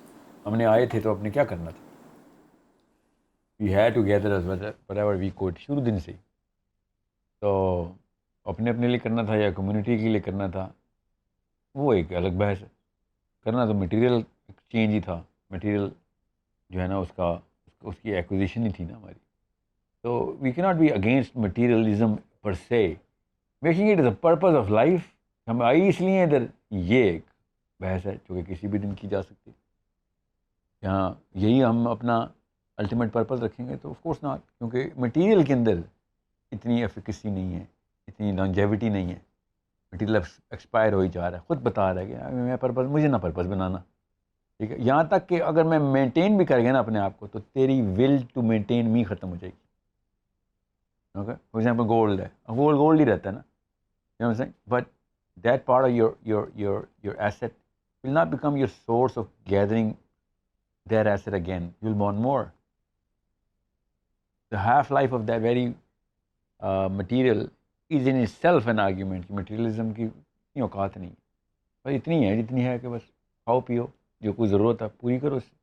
ہم نے آئے تھے تو اپنے کیا کرنا تھا. We had to gather as whatever we could, شروع دن سے ہی. تو اپنے لیے کرنا تھا یا کمیونٹی کے لیے کرنا تھا, وہ ایک الگ بحث ہے. کرنا تو مٹیریل ایکسچینج ہی تھا, مٹیریل جو ہے نا اس کی ایکوزیشن ہی تھی نا ہماری. تو وی کی ناٹ بی اگینسٹ مٹیریلزم پر سے, making it is a purpose of life. ہم آئی اس لیے ادھر, یہ ایک بحث ہے جو کہ کسی بھی دن کی جا سکتی ہے. یہاں یہی ہم اپنا الٹیمیٹ پرپز رکھیں گے تو آف کورس ناٹ, کیونکہ مٹیریل کے اندر اتنی ایفیکیسی نہیں ہے, اتنی لانجیوٹی نہیں ہے. مٹیریل ایکسپائر ہو ہی جا رہا ہے, خود بتا رہا ہے کہ میں پرپز, مجھے نہ پرپز بنانا. ٹھیک ہے, یہاں تک کہ اگر میں مینٹین بھی کر گیا نا اپنے آپ کو تو تیری ول ٹو مینٹین می ختم ہو جائے گی. اوکے, فار ایگزامپل گولڈ ہے, گولڈ ہی رہتا ہے نا, but that part of your asset will not become your source of gathering that asset again, you will want more. The half life of that very material is in self an argument. Materialism کی اتنی اوقات نہیں, بس اتنی ہے جتنی ہے کہ بس کھاؤ پیو, جو کوئی ضرورت ہے پوری کرو اس سے.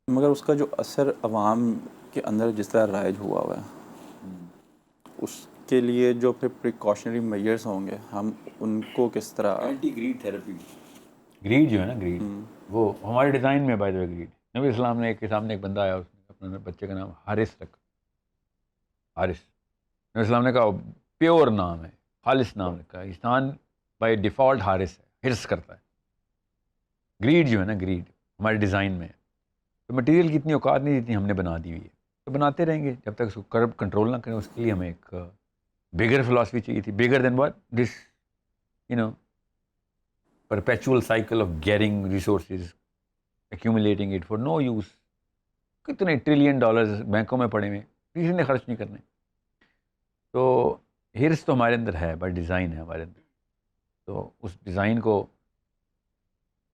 مگر اس کا جو اثر عوام کے اندر جس طرح رائج ہوا ہے, اس کے لیے جو پھر پریکاشنری میئرس ہوں گے, ہم ان کو کس طرح. Anti grade therapy. گریڈ جو ہے نا, گریڈ وہ ہمارے ڈیزائن میں بائی دا وے. گریڈ نبی اسلام نے کے سامنے ایک بندہ آیا, اس نے اپنے بچے کا نام حارث رکھا. حارث, نبی اسلام نے کہا پیور نام ہے, خالص نام رکھا. انسان بائی ڈیفالٹ حارث ہے, حرص کرتا ہے. گریڈ جو ہے نا, گریڈ ہمارے ڈیزائن میں ہے. تو مٹیریل کی اتنی اوقات نہیں جتنی ہم نے بنا دی ہوئی ہے, تو بناتے رہیں گے جب تک اس کو کرب کنٹرول نہ کریں. اس کے لیے ہمیں ایک بگر فلاسفی چاہیے تھی, bigger then what this perpetual cycle of getting resources, accumulating it for no use. کتنے ٹریلین ڈالرز بینکوں میں پڑے ہوئے, کسی نے خرچ نہیں کرنے. تو ہرس تو ہمارے اندر ہے, بٹ ڈیزائن ہے ہمارے اندر. تو اس ڈیزائن کو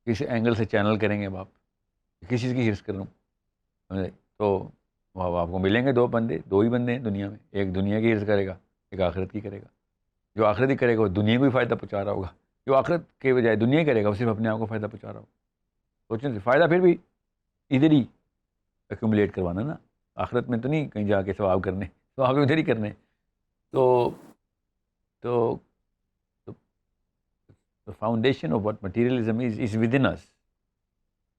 کس اینگل سے چینل کریں گے اب آپ, کس چیز کی ہرس کر رہا ہوں, تو وہ آپ کو ملیں گے 2 بندے, 2 ہی بندے ہیں دنیا میں. ایک دنیا کی ہرس کرے گا, ایک آخرت کی کرے گا. جو آخرت ہی کرے گا وہ دنیا کو بھی فائدہ پہنچا رہا ہوگا, جو آخرت کے بجائے دنیا ہی کرے گا وہ صرف اپنے آپ کو فائدہ پہنچا رہا ہوگا. سوچیں سے فائدہ پھر بھی ادھر ہی ایکومولیٹ کروانا نا, آخرت میں تو نہیں کہیں جا کے ثواب کرنے, ثواب ادھر ہی کرنے. تو foundation of what materialism is within us,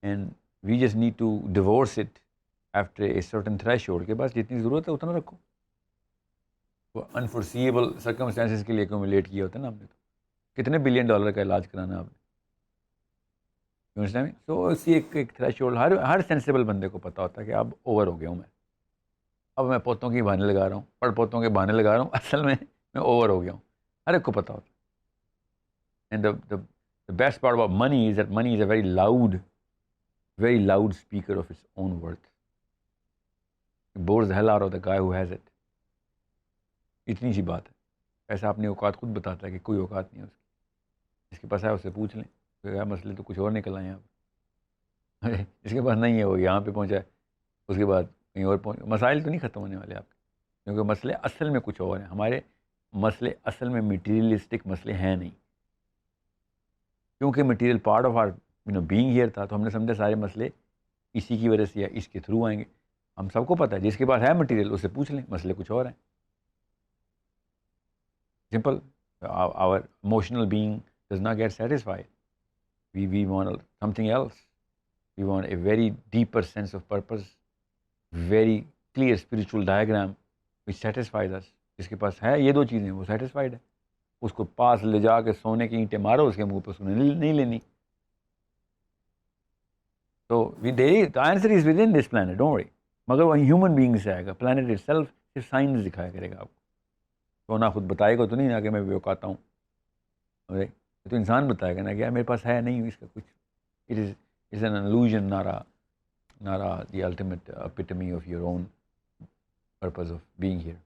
and we just need to divorce it after a certain threshold. کے بعد جتنی ضرورت ہے اتنا رکھو. وہ انفورسیبل سرکمسٹانسز کے لیے ایکومولیٹ کیا ہوتا ہے نا ہم نے. تو کتنے بلین ڈالر کا علاج کرانا ہے آپ نے. تو اسی ایک تھریش ہولڈ ہر سینسیبل بندے کو پتہ ہوتا ہے کہ اب اوور ہو گیا ہوں اب میں پوتوں کی بہانے لگا رہا ہوں, پڑ پوتوں کے بہانے لگا رہا ہوں, اصل میں اوور ہو گیا ہوں. ہر ایک کو پتہ ہوتا ہے. And the best part about money is that money is a very loud speaker of its own worth. It bores the hell out of the guy who has it. اتنی سی بات ہے. ایسا اپنی اوقات خود بتاتا ہے کہ کوئی اوقات نہیں ہے اس کی. جس کے پاس ہے اسے پوچھ لیں, مسئلے تو کچھ اور نکل آئے یہاں پہ. جس کے پاس نہیں ہے وہ یہاں پہ پہنچا ہے, اس کے بعد کہیں اور پہنچ. مسائل تو نہیں ختم ہونے والے آپ کے, کیونکہ مسئلے اصل میں کچھ اور ہیں. ہمارے مسئلے اصل میں میٹیریلسٹک مسئلے ہیں نہیں, کیونکہ material part of our being here تھا, تو ہم نے سمجھا سارے مسئلے اسی کی وجہ سے یا اس کے تھرو آئیں گے. ہم سب کو پتہ ہے جس کے پاس ہے مٹیریل اس سے پوچھ لیں, مسئلے کچھ اور ہیں. Simple. Our emotional being does not get satisfied. We want something else. We want a very deeper sense of purpose, very clear spiritual diagram which satisfies us. جس کے پاس ہے یہ دو چیزیں وہ سیٹسفائڈ ہے. اس کو پاس لے جا کے سونے کی اینٹیں مارو اس کے منہ پہ, اس کو نہیں لینی. تو the answer is within this planet, don't worry. مگر وہ ہیومن بینگ سے آئے گا. پلانٹ اٹ سیلف صرف سائنس دکھایا کرے گا آپ کو. سونا خود بتائے گا تو نہیں نا کہ میں بے اوقات ہوں. تو انسان بتائے گا نا کہ یار میرے پاس ہے نہیں اس کا کچھ. It is an illusion, not the ultimate epitome of your own purpose of being here.